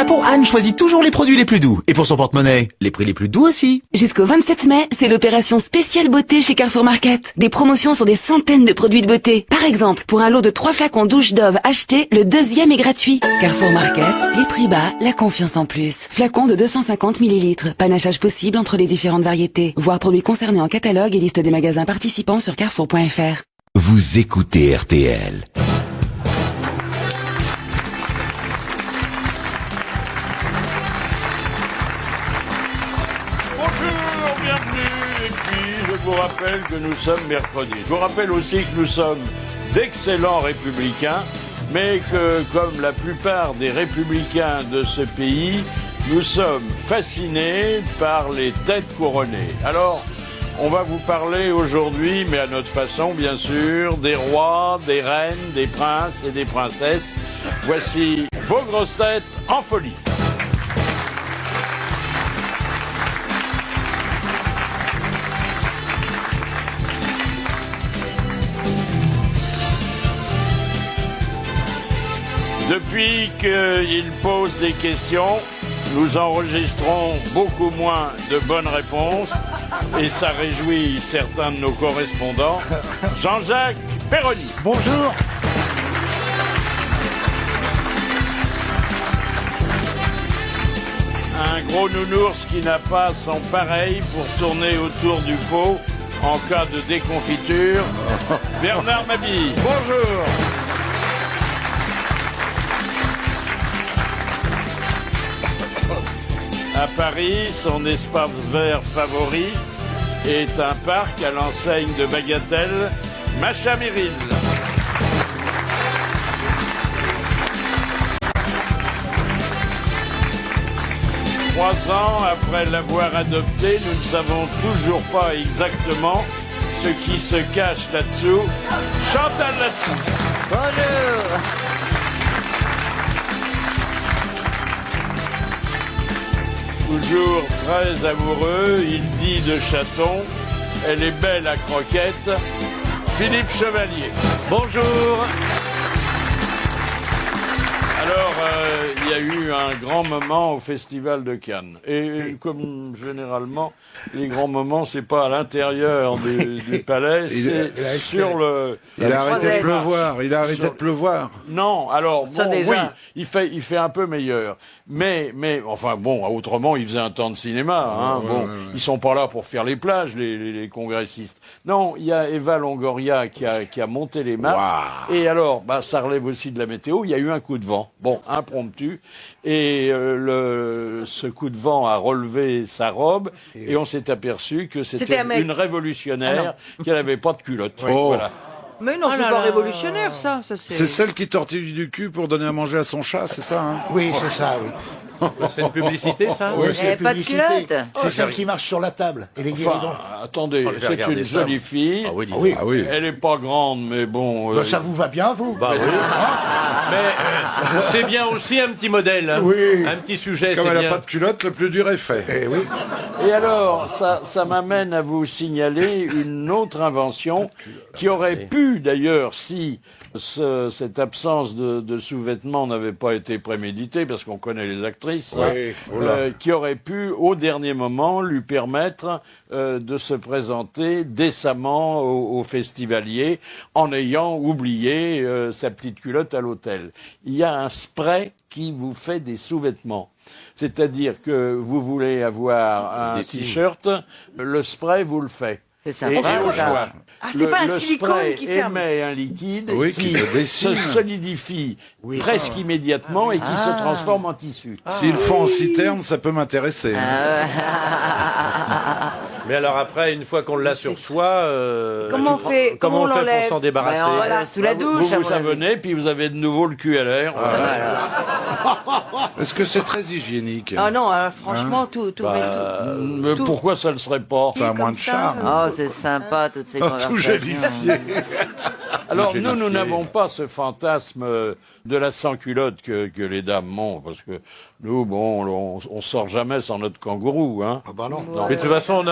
ça pour Anne choisit toujours les produits les plus doux. Et pour son porte-monnaie, les prix les plus doux aussi. Jusqu'au 27 mai, c'est l'opération spéciale beauté chez Carrefour Market. Des promotions sur des centaines de produits de beauté. Par exemple, pour un lot de 3 flacons douche Dove achetés, le 2e est gratuit. Carrefour Market, les prix bas, la confiance en plus. Flacon de 250 ml. Panachage possible entre les différentes variétés. Voir produits concernés en catalogue et liste des magasins participants sur carrefour.fr. Vous écoutez RTL. Je vous rappelle que nous sommes mercredi. Je vous rappelle aussi que nous sommes d'excellents républicains, mais que, comme la plupart des républicains de ce pays, nous sommes fascinés par les têtes couronnées. Alors, on va vous parler aujourd'hui, mais à notre façon, bien sûr, des rois, des reines, des princes et des princesses. Voici vos grosses têtes en folie. Depuis qu'il pose des questions, nous enregistrons beaucoup moins de bonnes réponses et ça réjouit certains de nos correspondants. Jean-Jacques Perroni. Bonjour. Un gros nounours qui n'a pas son pareil pour tourner autour du pot en cas de déconfiture. Bernard Mabille. Bonjour. À Paris, son espace vert favori est un parc à l'enseigne de Bagatelle, Macha Merrill. Trois ans après l'avoir adopté, nous ne savons toujours pas exactement ce qui se cache là-dessous. Chantal là-dessous. Bonjour. Toujours très amoureux, il dit de chaton, elle est belle à croquette, Philippe Chevalier. Bonjour. Alors, il y a eu un grand moment au Festival de Cannes. Et comme généralement, les grands moments, c'est pas à l'intérieur du palais, c'est sur le... Il a arrêté de pleuvoir, de pleuvoir. Non, alors, Ça, bon, déjà. oui, il fait un peu meilleur. Mais, enfin, bon, autrement, il faisait un temps de cinéma, hein. Ils sont pas là pour faire les plages, les congressistes. Non, il y a Eva Longoria qui a monté les maps. Wow. Et alors, ça relève aussi de la météo, il y a eu un coup de vent. Bon, impromptu. Et ce coup de vent a relevé sa robe et on s'est aperçu que c'était un mec. une révolutionnaire qui n'avait pas de culotte. Oh. Voilà. Mais non, c'est pas révolutionnaire, ça. C'est celle qui tortille du cul pour donner à manger à son chat, c'est ça, hein? Oui, c'est ça, oui. C'est une publicité, ça? Oui, c'est pas de publicité. culotte. C'est celle qui marche sur la table. Et les guéridons. Enfin, attendez, je vais c'est regarder une ça, jolie moi. fille. Ah oui, dis Ah oui. donc. Ah oui. Elle est pas grande, mais bon. Bah, ça vous va bien, vous? Bah oui. Mais c'est bien aussi un petit modèle. Hein. Oui. Un petit sujet, Comme c'est elle bien. n'a pas de culotte, le plus dur est fait. Eh oui. Et alors, ça m'amène à vous signaler une autre invention qui aurait pu, d'ailleurs, si cette absence de sous-vêtements n'avait pas été préméditée, parce qu'on connaît les actrices, Oui. qui aurait pu, au dernier moment, lui permettre de se présenter décemment au festivalier en ayant oublié sa petite culotte à l'hôtel. Il y a un spray qui vous fait des sous-vêtements. C'est-à-dire que vous voulez avoir un Des signes. t-shirt, le spray vous le fait. C'est ça. Et au ça. choix. Ah, c'est pas un le silicone spray qui ferme. émet un liquide Oui, qui qui le dessine. se solidifie presque immédiatement et qui se transforme en tissu. S'ils font en citerne, ça peut m'intéresser. hein. Mais alors après, une fois qu'on l'a sur soi, Comment on fait comment on fait l'enlève pour s'en débarrasser? Ben, voilà, sous la douche. Vous à vous mon avis. savonnez, puis vous avez de nouveau le cul à l'air. Est-ce que c'est très hygiénique? Ah non, franchement, tout. Mais pourquoi ça ne le serait pas? Ça a moins comme de ça. charme. Oh, c'est sympa, toutes ces Tout conversations. gélifié. Alors J'ai nous vérifié. n'avons pas ce fantasme de la sans-culotte que les dames ont, parce que nous, bon, on sort jamais sans notre kangourou, hein. Ah bah non. Mais de toute façon,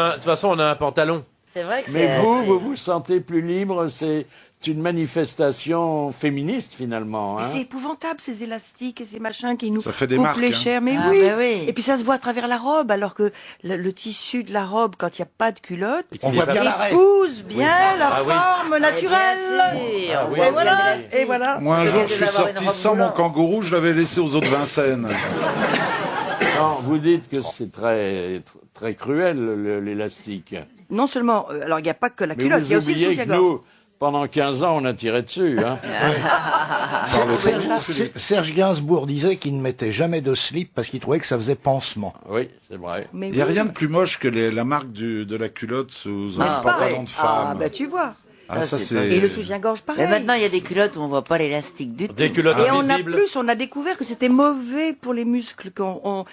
on a un pantalon. C'est vrai que Mais c'est... vous vous sentez plus libre, c'est C'est une manifestation féministe finalement. Mais Hein. c'est épouvantable ces élastiques et ces machins qui nous Ça fait des coupent marques, les hein. chairs. Mais Ah, oui. bah oui. Et puis ça se voit à travers la robe, alors que le tissu de la robe, quand il n'y a pas de culotte, On voit bien l'arrêt. épouse bien la forme naturelle. oui. Et voilà. Et voilà. Moi, un jour, de je suis l'avoir une sorti robe sans mon moulante. kangourou, je l'avais laissé aux eaux de Vincennes. Non, vous dites que c'est très cruel l'élastique. Non seulement, alors il n'y a pas que la Mais culotte, il y vous a aussi le oubliez que soutien-gorge. nous, pendant 15 ans, on a tiré dessus. Hein. Parlez pour vous, Philippe. Serge Gainsbourg disait qu'il ne mettait jamais de slip parce qu'il trouvait que ça faisait pansement. Oui, c'est vrai. Mais Il n'y a oui. rien de plus moche que la marque de la culotte sous un N'est-ce pas pantalon de Ah, femme. bah tu vois. Ah, ça, Et c'est... le soutien-gorge, pareil. Et maintenant, il y a des culottes où on voit pas l'élastique du tout. Des culottes Et invisibles. on a découvert que c'était mauvais pour les muscles, qu'un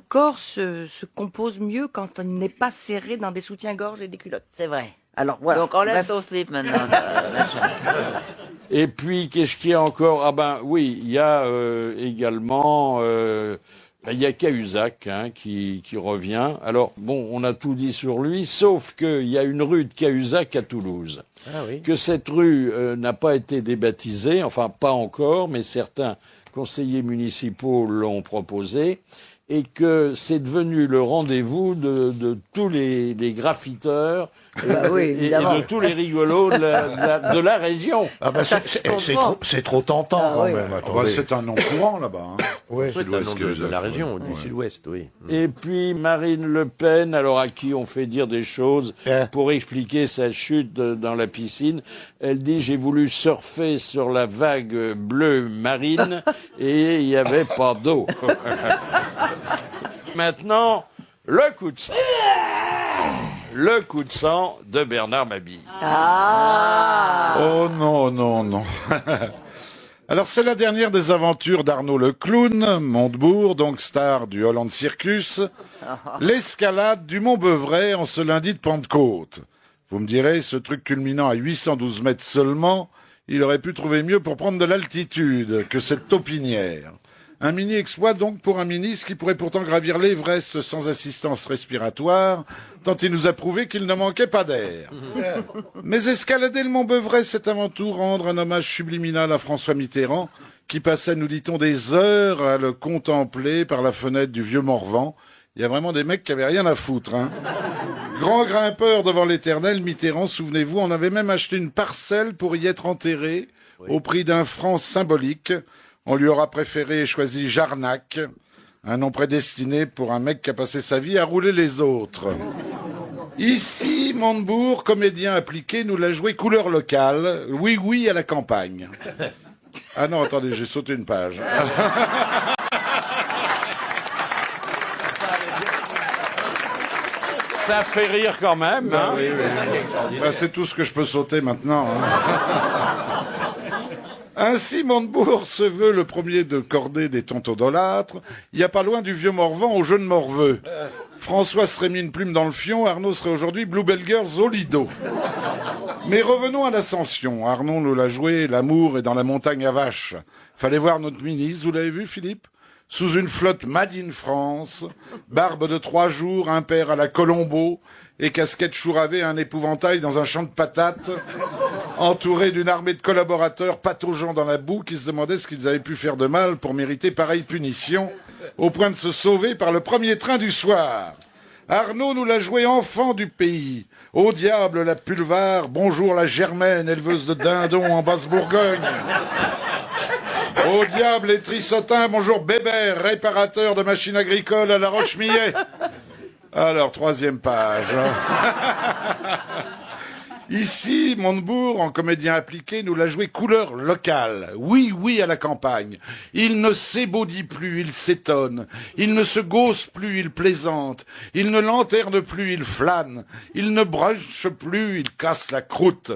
corps se compose mieux quand il n'est pas serré dans des soutiens-gorge et des culottes. C'est vrai. Alors voilà. Donc, on laisse Bref. ton slip maintenant. Et puis, qu'est-ce qu'il y a encore? Ah ben oui, il y a également... il y a Cahuzac qui revient. Alors, bon, on a tout dit sur lui, sauf qu'il y a une rue de Cahuzac à Toulouse. Ah oui. Que cette rue n'a pas été débaptisée, enfin pas encore, mais certains conseillers municipaux l'ont proposé, et que c'est devenu le rendez-vous de tous les graffiteurs oui, et évidemment. de tous les rigolos de la région. Ah bah c'est trop tentant Ah quand oui. même. Ah bah, attendez. c'est un nom courant là-bas. Hein. Ouais. C'est un nom de la région, du sud-ouest, oui. Et puis Marine Le Pen, alors à qui on fait dire des choses pour expliquer sa chute dans la piscine, elle dit: j'ai voulu surfer sur la vague bleue marine et il n'y avait pas d'eau. Maintenant, le coup de sang. Le coup de sang de Bernard Mabille. Oh non, non, non. Alors c'est la dernière des aventures d'Arnaud le clown, Montebourg, donc star du Holland Circus, l'escalade du Mont Beuvray en ce lundi de Pentecôte. Vous me direz, ce truc culminant à 812 mètres seulement, il aurait pu trouver mieux pour prendre de l'altitude que cette taupinière. Un mini-exploit donc pour un ministre qui pourrait pourtant gravir l'Everest sans assistance respiratoire, tant il nous a prouvé qu'il ne manquait pas d'air. Mais escalader le Mont Beuvray, c'est avant tout rendre un hommage subliminal à François Mitterrand, qui passait, nous dit-on, des heures à le contempler par la fenêtre du vieux Morvan. Il y a vraiment des mecs qui avaient rien à foutre, hein. Grand grimpeur devant l'éternel, Mitterrand, souvenez-vous, en avait même acheté une parcelle pour y être enterré, au prix d'un franc symbolique. On lui aura préféré choisi Jarnac, un nom prédestiné pour un mec qui a passé sa vie à rouler les autres. Ici, Montebourg, comédien appliqué, nous l'a joué couleur locale, oui, oui à la campagne. Ah non, attendez, j'ai sauté une page. Ça fait rire quand même. Hein. Oui, oui. Bah, c'est tout ce que je peux sauter maintenant. Hein. Ainsi, Montebourg se veut le premier de cordée des tontodolâtres. Il n'y a pas loin du vieux Morvan au jeune Morveux. François serait mis une plume dans le fion, Arnaud serait aujourd'hui Bluebell Girls au Lido. Mais revenons à l'Ascension. Arnaud nous l'a joué, l'amour est dans la montagne à vache. Fallait voir notre ministre, vous l'avez vu, Philippe? Sous une flotte Made in France, barbe de 3 jours, un père à la Colombo, et casquette chouravé, un épouvantail dans un champ de patates, entouré d'une armée de collaborateurs pataugeant dans la boue qui se demandaient ce qu'ils avaient pu faire de mal pour mériter pareille punition, au point de se sauver par le premier train du soir. Arnaud nous l'a joué enfant du pays. Au diable la Pulvar, bonjour la Germaine, éleveuse de dindons en Basse-Bourgogne. Au diable les Trissotins, bonjour Bébert, réparateur de machines agricoles à La Roche-Millet. Alors, 3e page. Ici, Montebourg, en comédien appliqué, nous l'a joué couleur locale. Oui, oui à la campagne. Il ne s'ébaudit plus, il s'étonne. Il ne se gausse plus, il plaisante. Il ne lanterne plus, il flâne. Il ne broche plus, il casse la croûte.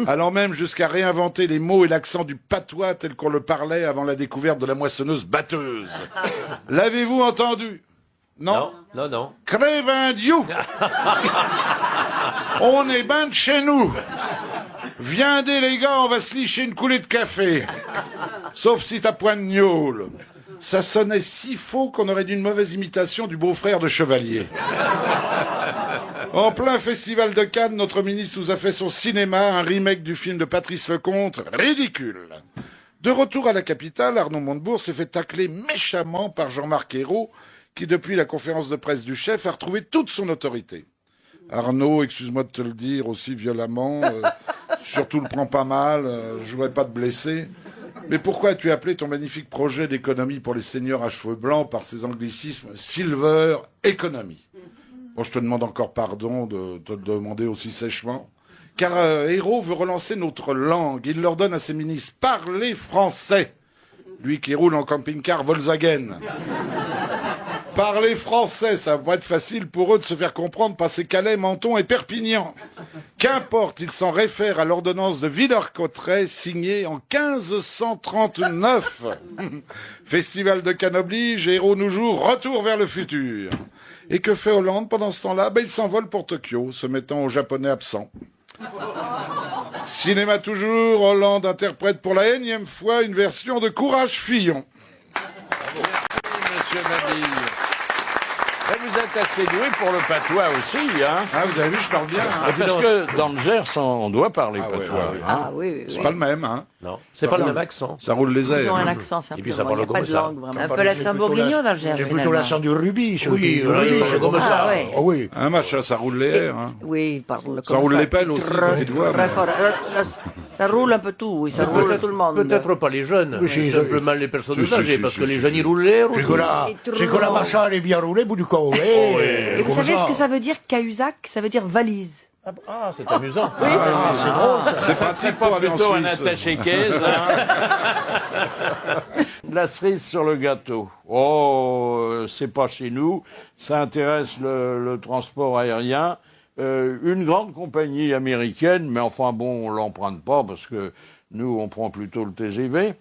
Allant même jusqu'à réinventer les mots et l'accent du patois tel qu'on le parlait avant la découverte de la moissonneuse batteuse. L'avez-vous entendu? Non? Non, non. Crève un dieu. On est ben de chez nous. Viendez les gars, on va se licher une coulée de café. Sauf si t'as point de gnôle. Ça sonnait si faux qu'on aurait dit une mauvaise imitation du beau-frère de Chevalier. En plein festival de Cannes, notre ministre nous a fait son cinéma, un remake du film de Patrice Lecomte, ridicule. De retour à la capitale, Arnaud Montebourg s'est fait tacler méchamment par Jean-Marc Ayrault, qui depuis la conférence de presse du chef a retrouvé toute son autorité. Arnaud, excuse-moi de te le dire aussi violemment, surtout le prends pas mal, je voudrais pas te blesser. Mais pourquoi as-tu appelé ton magnifique projet d'économie pour les seniors à cheveux blancs par ces anglicismes Silver Economy? Bon, je te demande encore pardon de te le demander aussi sèchement. Car Ayrault veut relancer notre langue. Il leur donne à ses ministres, parlez français. Lui qui roule en camping-car Volkswagen. Parler français, ça va être facile pour eux de se faire comprendre par ces Calais, Menton et Perpignan. Qu'importe, ils s'en réfèrent à l'ordonnance de Villers-Cotterêts signée en 1539. Festival de Cannes oblige, Ayrault nous joue Retour vers le futur. Et que fait Hollande pendant ce temps-là? Il s'envole pour Tokyo, se mettant aux Japonais absents. Cinéma toujours, Hollande interprète pour la énième fois une version de Courage Fillon. Monsieur Mabille. Mais vous êtes assez doué pour le patois aussi, hein? Ah, vous avez vu, je parle bien. Hein. Parce que dans le Gers, on doit parler patois. Ouais. Hein? Ah oui. C'est pas le même, hein. Non, c'est pas le même accent. Ça roule les Ils ont airs. un accent simplement. Et puis ça Il parle n'y a pas comme de ça. langue vraiment. Un peu l'accent bourguignon dans le Gers, C'est plutôt finalement. l'accent du rubis. Oui, c'est comme ça. Ah ouais. Ah oui. Un match, ça roule les airs. Hein. Oui, il parle Ça roule les pelles aussi, petite voix. Très fort. Ça roule un peu tout, oui, ça roule tout le monde. Peut-être pas les jeunes, Oui, si, simplement les personnes si, si, âgées, si, parce si, que si, les si. jeunes ils roulent l'air aussi. C'est que la marchande est bien roulée, bout du corps. Et vous savez ce que ça veut dire, Cahuzac? Ça veut dire valise. Ah, c'est amusant. C'est drôle, ça. C'est Ça pratique serait pour pas aller en plutôt un Suisse. attaché-caisse, hein? La cerise sur le gâteau. Oh, c'est pas chez nous. Ça intéresse le transport aérien. Une grande compagnie américaine, mais enfin bon, on l'emprunte pas parce que nous, on prend plutôt le TGV.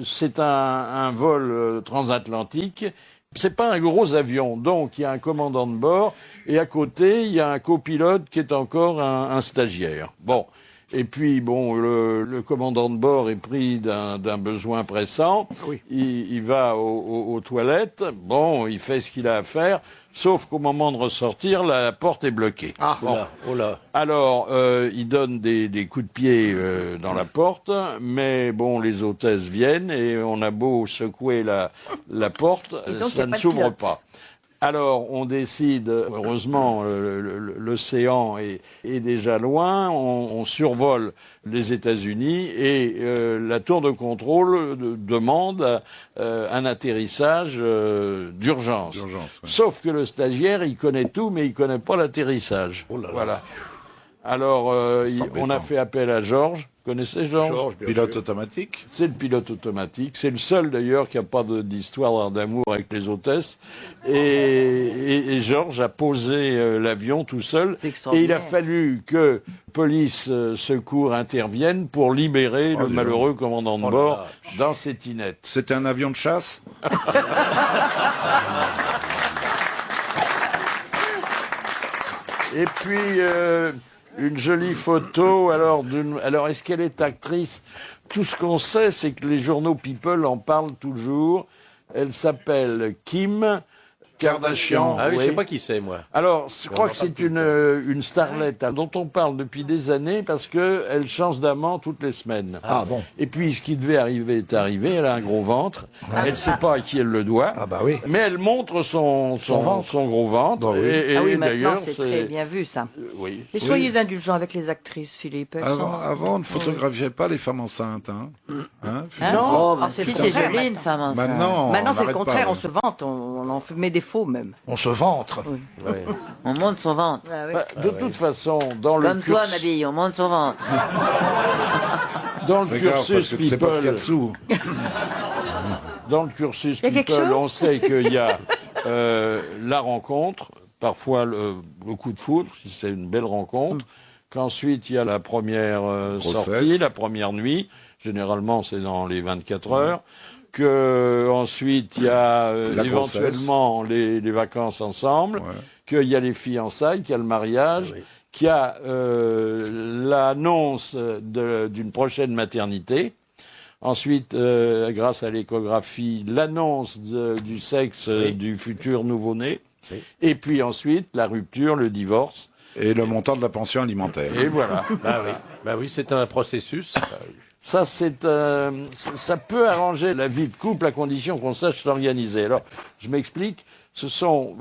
C'est un vol transatlantique. C'est pas un gros avion, donc il y a un commandant de bord et à côté il y a un copilote qui est encore un stagiaire. Bon, et puis bon, le commandant de bord est pris d'un besoin pressant. Oui. Il va aux toilettes. Bon, il fait ce qu'il a à faire, sauf qu'au moment de ressortir, la porte est bloquée. Ah, Bon. Oh là. Alors, il donne des coups de pied dans la porte, mais bon, les hôtesses viennent et on a beau secouer la porte, donc, y a ça pas ne de s'ouvre pilote. pas. Alors, on décide, heureusement, l'océan est déjà loin, on survole les États-Unis et la tour de contrôle demande un atterrissage d'urgence. D'urgence, ouais. Sauf que le stagiaire, il connaît tout, mais il connaît pas l'atterrissage. Oh là là. Voilà. Alors, on a fait appel à Georges. Vous connaissez Georges? Pilote automatique. C'est le pilote automatique. C'est le seul d'ailleurs qui n'a pas d'histoire d'amour avec les hôtesses. Et Georges a posé l'avion tout seul. C'est Et il extraordinaire. a fallu que police, secours interviennent pour libérer le malheureux commandant de Oh là bord là. dans ses tinettes. C'était un avion de chasse. Et puis une jolie photo. Alors est-ce qu'elle est actrice? Tout ce qu'on sait, c'est que les journaux People en parlent toujours. Elle s'appelle Kim Kardashian. Ah oui, je Oui. sais pas qui c'est, moi. Alors, je crois que c'est une starlette dont on parle depuis des années parce que elle change d'amant toutes les semaines. Ah bon. Et puis, ce qui devait arriver est arrivé. Elle a un gros ventre. Elle ne sait pas à qui elle le doit. Ah bah oui. Mais elle montre son gros ventre. Bah oui. Et Ah oui, d'ailleurs, maintenant c'est très bien vu ça. Oui. Et soyez indulgents avec les actrices, Philippe. Elles sont... Avant, on ne photographiait pas les femmes enceintes. Hein. Hein Oh, bah, Ah, c'est si, le c'est contraire, joli une femme enceinte. Maintenant, Maintenant, c'est le n'arrête contraire, pas, on se vante, on en met des faux même. On se ventre. Ouais. On monte son ventre. Ah, oui. Bah, de toute façon, dans le Comme toi, cursus, Mabille, on monte son ventre. dans le Fais gaffe, parce cursus que tu sais pas ce qu'il y a People, dessous. dans le cursus Il y a quelque People, chose on sait qu'il y a la rencontre, parfois le coup de foudre, si c'est une belle rencontre, qu'ensuite il y a la première sortie, la première nuit, généralement c'est dans les 24 heures, que ensuite il y a La éventuellement les vacances ensemble, Ouais. qu'il y a les fiançailles, qu'il y a le mariage, qu'il y a l'annonce d'une prochaine maternité. Ensuite, grâce à l'échographie, l'annonce du sexe du futur nouveau-né. Oui. Et puis ensuite, la rupture, le divorce. Et le montant de la pension alimentaire. Et voilà. Bah oui, c'est un processus. Ça, ça peut arranger la vie de couple à condition qu'on sache s'organiser. Alors, je m'explique. Ce sont,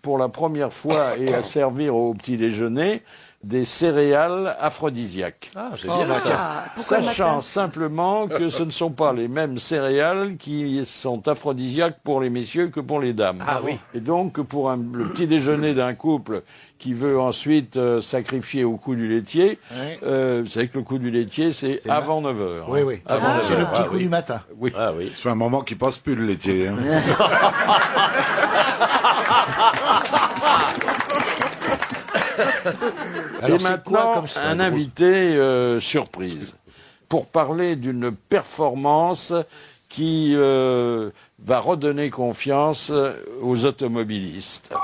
pour la première fois et à servir au petit déjeuner, des céréales aphrodisiaques. Ah, c'est bien ça. Sachant simplement que ce ne sont pas les mêmes céréales qui sont aphrodisiaques pour les messieurs que pour les dames. Ah oui. Et donc, pour le petit déjeuner d'un couple qui veut ensuite sacrifier au coup du laitier, vous savez que le coup du laitier, c'est avant 9h. Oui, oui. Avant C'est 9h. le petit coup du matin. Oui. Ah oui. C'est un moment qui passe plus le laitier. Hein. Alors, Et c'est maintenant, quoi comme ça, un gros invité surprise pour parler d'une performance qui va redonner confiance aux automobilistes.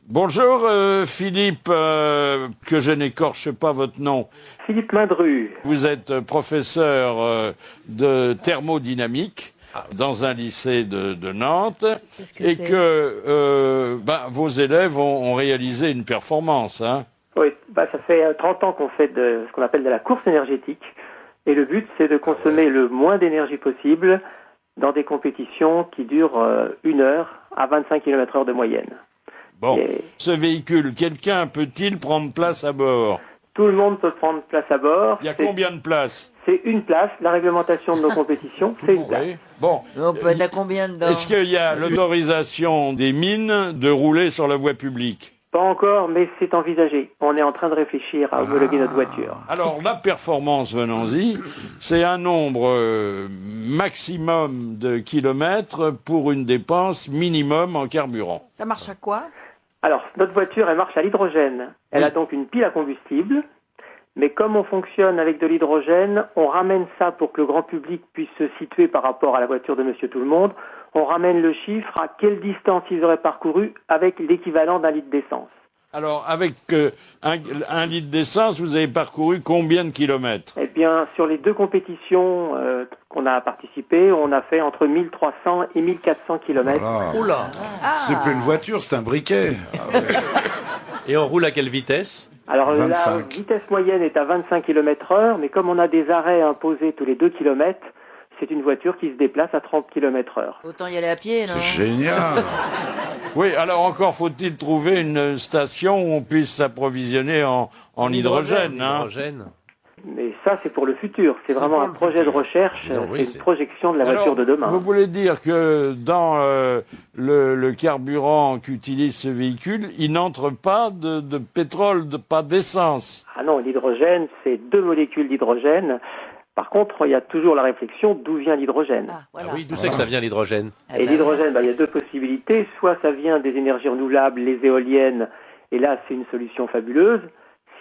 Bonjour Philippe, que je n'écorche pas votre nom. Philippe Mindru. Vous êtes professeur de thermodynamique dans un lycée de Nantes et que vos élèves ont réalisé une performance. Hein. Oui, ça fait 30 ans qu'on fait de ce qu'on appelle de la course énergétique. Et le but, c'est de consommer le moins d'énergie possible dans des compétitions qui durent 1 heure à 25 km/h de moyenne. Bon, Et ce véhicule, quelqu'un peut-il prendre place à bord? tout le monde peut prendre place à bord. Il y a combien de places? C'est une place. La réglementation de nos compétitions, c'est une place. Oui. Bon, On peut être à combien dedans? est-ce qu'il y a l'autorisation des mines de rouler sur la voie publique? Pas encore, mais c'est envisagé. On est en train de réfléchir à homologuer notre voiture. Alors, la performance, venons-y, c'est un nombre maximum de kilomètres pour une dépense minimum en carburant. Ça marche à quoi? Alors, notre voiture, elle marche à l'hydrogène. Elle a donc une pile à combustible. Mais comme on fonctionne avec de l'hydrogène, on ramène ça pour que le grand public puisse se situer par rapport à la voiture de Monsieur Tout-le-Monde. On ramène le chiffre à quelle distance ils auraient parcouru avec l'équivalent d'1 litre d'essence. Alors, avec un litre d'essence, vous avez parcouru combien de kilomètres? Eh bien, sur les 2 compétitions qu'on a participé, on a fait entre 1300 et 1400 kilomètres. Voilà. Oula. C'est plus une voiture, c'est un briquet. Et on roule à quelle vitesse? Alors, 25. la vitesse moyenne est à 25 km/h, mais comme on a des arrêts imposés tous les 2 km, c'est une voiture qui se déplace à 30 km/h. Autant y aller à pied, non? C'est génial. Oui, alors encore faut-il trouver une station où on puisse s'approvisionner en hydrogène. Hein. Hydrogène. Mais ça, c'est pour le futur. C'est vraiment pour un le projet futur. de recherche, Non, oui, c'est c'est- une projection de la Alors, voiture de demain. Vous voulez dire que dans le carburant qu'utilise ce véhicule, il n'entre pas de pétrole, pas d'essence? Ah non, l'hydrogène, c'est 2 molécules d'hydrogène. Par contre, il y a toujours la réflexion d'où vient l'hydrogène. Ah, voilà. Ah oui, d'où c'est que ça vient l'hydrogène? Ah Et bah, l'hydrogène, il y a 2 possibilités. Soit ça vient des énergies renouvelables, les éoliennes, et là, c'est une solution fabuleuse.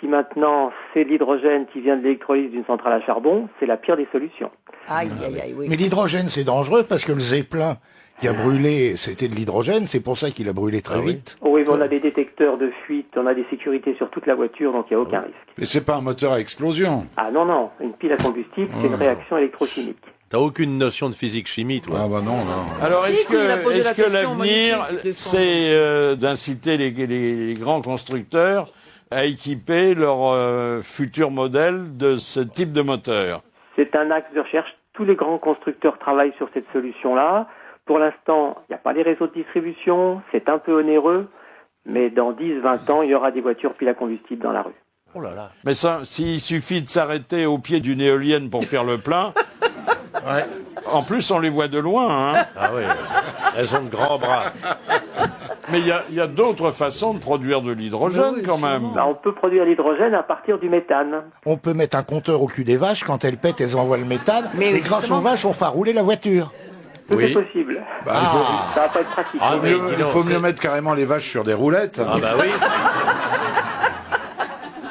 Si maintenant, c'est l'hydrogène qui vient de l'électrolyse d'une centrale à charbon, c'est la pire des solutions. Aïe, aïe, aïe, oui. Mais l'hydrogène, c'est dangereux parce que le Zeppelin qui a brûlé, c'était de l'hydrogène. C'est pour ça qu'il a brûlé très vite. Oui, mais on a des détecteurs de fuite, on a des sécurités sur toute la voiture, donc il n'y a aucun risque. Mais c'est pas un moteur à explosion. Ah non, non, une pile à combustible, c'est une réaction électrochimique. T'as aucune notion de physique-chimie, toi. Ah bah non, non. Alors, Si, est-ce quand il a posé la que question, l'avenir, magnifique, c'est d'inciter les grands constructeurs à équiper leurs futurs modèles de ce type de moteur? C'est un axe de recherche. Tous les grands constructeurs travaillent sur cette solution-là. Pour l'instant, il n'y a pas les réseaux de distribution, c'est un peu onéreux, mais dans 10-20 ans, il y aura des voitures piles à combustible dans la rue. Oh là là. Mais ça, s'il suffit de s'arrêter au pied d'une éolienne pour faire le plein, en plus on les voit de loin, hein. Ah oui, elles ont de grands bras. Mais il y a d'autres façons de produire de l'hydrogène quand même. Bah, on peut produire l'hydrogène à partir du méthane. On peut mettre un compteur au cul des vaches. Quand elles pètent, elles envoient le méthane. Mais Mais grâce justement- aux vaches, on fera rouler la voiture. Tout Oui. est possible. Bah, il faut, Ça va pas être pratique. Ah, mais dis il donc, faut c'est- mieux mettre carrément les vaches sur des roulettes. Ah bah oui.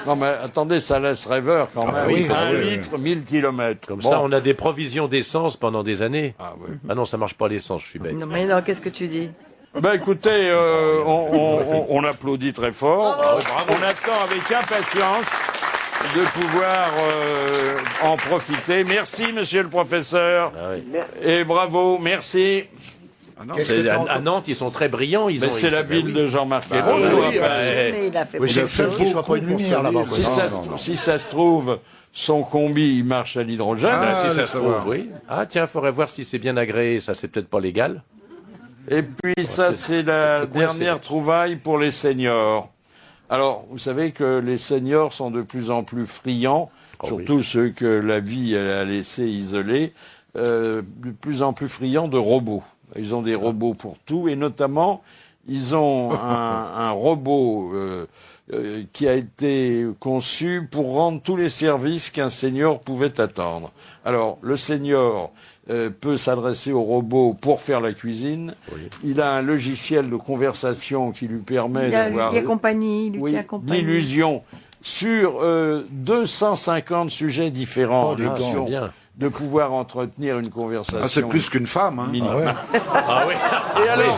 Non mais attendez, ça laisse rêveur quand même. oui, Un oui. litre, 1000 kilomètres. Comme ça, on a des provisions d'essence pendant des années. Ah, oui. Ah non, ça marche pas l'essence, je suis bête. Non, mais non, qu'est-ce que tu dis? Ben écoutez, on applaudit très fort. On attend avec impatience de pouvoir en profiter. Merci, monsieur le professeur. Merci. Et bravo, merci. non, Qu'est-ce que t'en- À Nantes, ils sont très brillants. Ils Mais ont, c'est ils- la bah ville oui. de Jean-Marc Bah Ayrault, oui, je vous oui, rappelle. bah, Mais il a fait Oui, c'est le seul beaucoup qu'il soit pas une pour lumière sa là-bas. ville. Si, quoi. ça, non, non. si ça se trouve, son combi, il marche à l'hydrogène. Bah, si ça laisse se trouve, savoir. oui. Ah tiens, faudrait voir si c'est bien agréé. Ça, c'est peut-être pas légal. Et puis ça, c'est la dernière trouvaille pour les seniors. Alors, vous savez que les seniors sont de plus en plus friands, Oh surtout ceux que la vie elle, a laissés isolés, de plus en plus friands de robots. Ils ont des robots pour tout, et notamment, ils ont un robot qui a été conçu pour rendre tous les services qu'un senior pouvait attendre. Alors, le senior peut s'adresser au robot pour faire la cuisine. Il a un logiciel de conversation qui lui permet Il d'avoir y a compagnie, il lui oui, tient compagnie. l'illusion sur 250 sujets différents, Ah, l'option c'est bien. de pouvoir entretenir une conversation. Ah, c'est plus qu'une femme. Hein. minimum. Ah oui. Et alors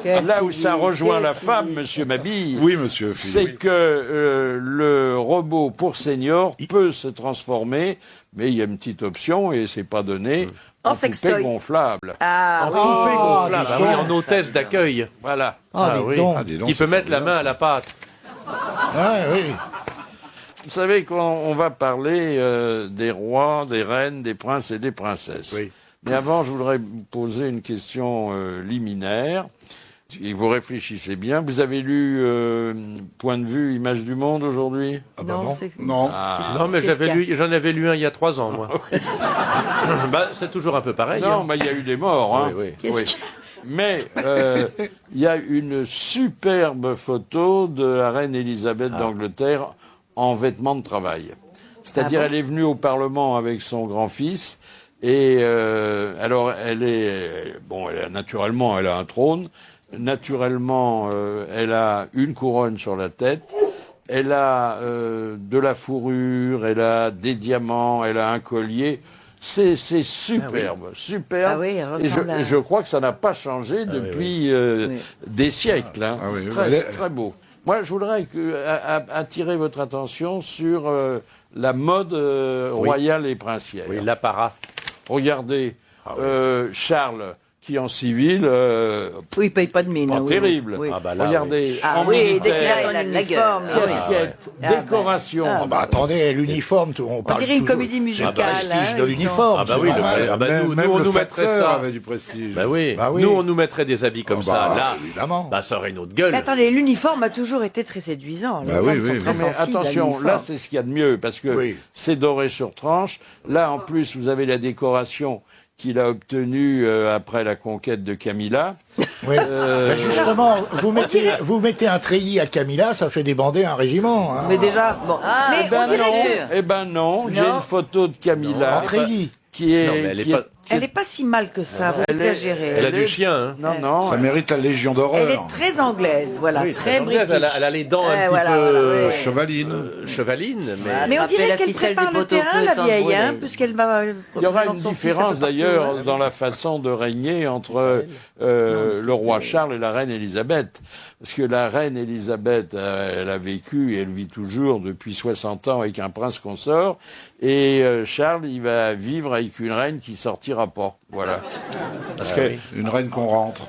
là où ça rejoint la femme, Monsieur Mabille, Oui, monsieur. c'est Philippe. que le robot pour senior peut se transformer, mais il y a une petite option et c'est pas donné. En poupée sextoy. gonflable. Ah En oui. poupée gonflable. Ah oui, donc. en hôtesse d'accueil. Voilà. Ah, dis donc. Ah, dis donc, Qui ça peut fait mettre la bien. main à la pâte. Ouais, oui. Vous savez qu'on va parler des rois, des reines, des princes et des princesses. Oui. Mais avant, je voudrais vous poser une question liminaire. Et vous réfléchissez bien. Vous avez lu Point de vue, Image du Monde aujourd'hui? Ah bah Non, non. c'est... Non. Non, mais Qu'est-ce qu'il y a j'en avais lu un il y a 3 ans, moi. Bah, c'est toujours un peu pareil. Non, hein. mais il y a eu des morts. Hein. Oui, oui. Qu'est-ce Oui. qu'il Mais il y a une superbe photo de la reine Elisabeth d'Angleterre en vêtements de travail. C'est-à-dire, elle est venue au Parlement avec son grand-fils. Et alors, naturellement, elle a un trône. Naturellement, elle a une couronne sur la tête. Elle a de la fourrure, elle a des diamants, elle a un collier. C'est superbe, superbe. Ah oui, elle et ressemble à- je crois que ça n'a pas changé depuis des siècles. Hein. Ah oui, oui. Très, Elle est- très beau. Moi, je voudrais attirer votre attention sur la mode royale et princière. Oui, l'apparat. Regardez, Charles, qui en civil, Oui, il paye pas de mine. pas oui, terrible. oui. Ah bah là, Regardez, Ah en oui, dès qu'il militaire, a son il a de la uniforme. gueule. oui. casquette, Ah ouais. décoration. Ah Ah bah attendez, l'uniforme, on On parle dirait une toujours- comédie c'est le musicale. prestige hein, de ils l'uniforme. Ah bah c'est oui, normal. ah bah nous, Même on le nous mettrait facteur ça. avait du prestige. Bah oui. Bah oui. Nous, on nous mettrait des habits comme Ah bah, ça. Là, évidemment. bah, ça aurait une autre gueule. Mais attendez, l'uniforme a toujours été très séduisant. Les Bah oui, femmes sont oui, très oui. Mais sensibles à attention, l'uniforme. là c'est ce qu'il y a de mieux parce que Oui. c'est doré sur tranche. Là en plus vous avez la décoration qu'il a obtenue après la conquête de Camilla. Oui. Ben justement, vous mettez un treillis à Camilla, ça fait débander un régiment. Hein. Mais déjà, bon. Ah, mais Eh ben on dirait non, sûr. eh ben non, j'ai Non. une photo de Camilla En treillis. qui est, Non, mais elle est qui pas- elle est pas si mal que ça, vous Elle est- exagérez. Elle a elle du est- chien, hein. non non, Ça mérite la Légion Elle est d'horreur. très anglaise, voilà, Oui, très anglaise, british. elle a les dents un Ouais, petit voilà, peu voilà, oui. Chevaline. chevaline, mais... Ouais. Mais on Attraper dirait la qu'elle ficelle prépare du le pot-au-feu terrain, la sans vieille, brûler. hein, puisqu'elle va... il y aura une différence d'ailleurs dans la façon de régner entre le roi Charles et la reine Élisabeth. Parce que la reine Élisabeth, elle a vécu et elle vit toujours depuis 60 ans avec un prince consort. Et Charles, il va vivre avec une reine qui sortira pas. Voilà. Parce que Une reine qu'on rentre.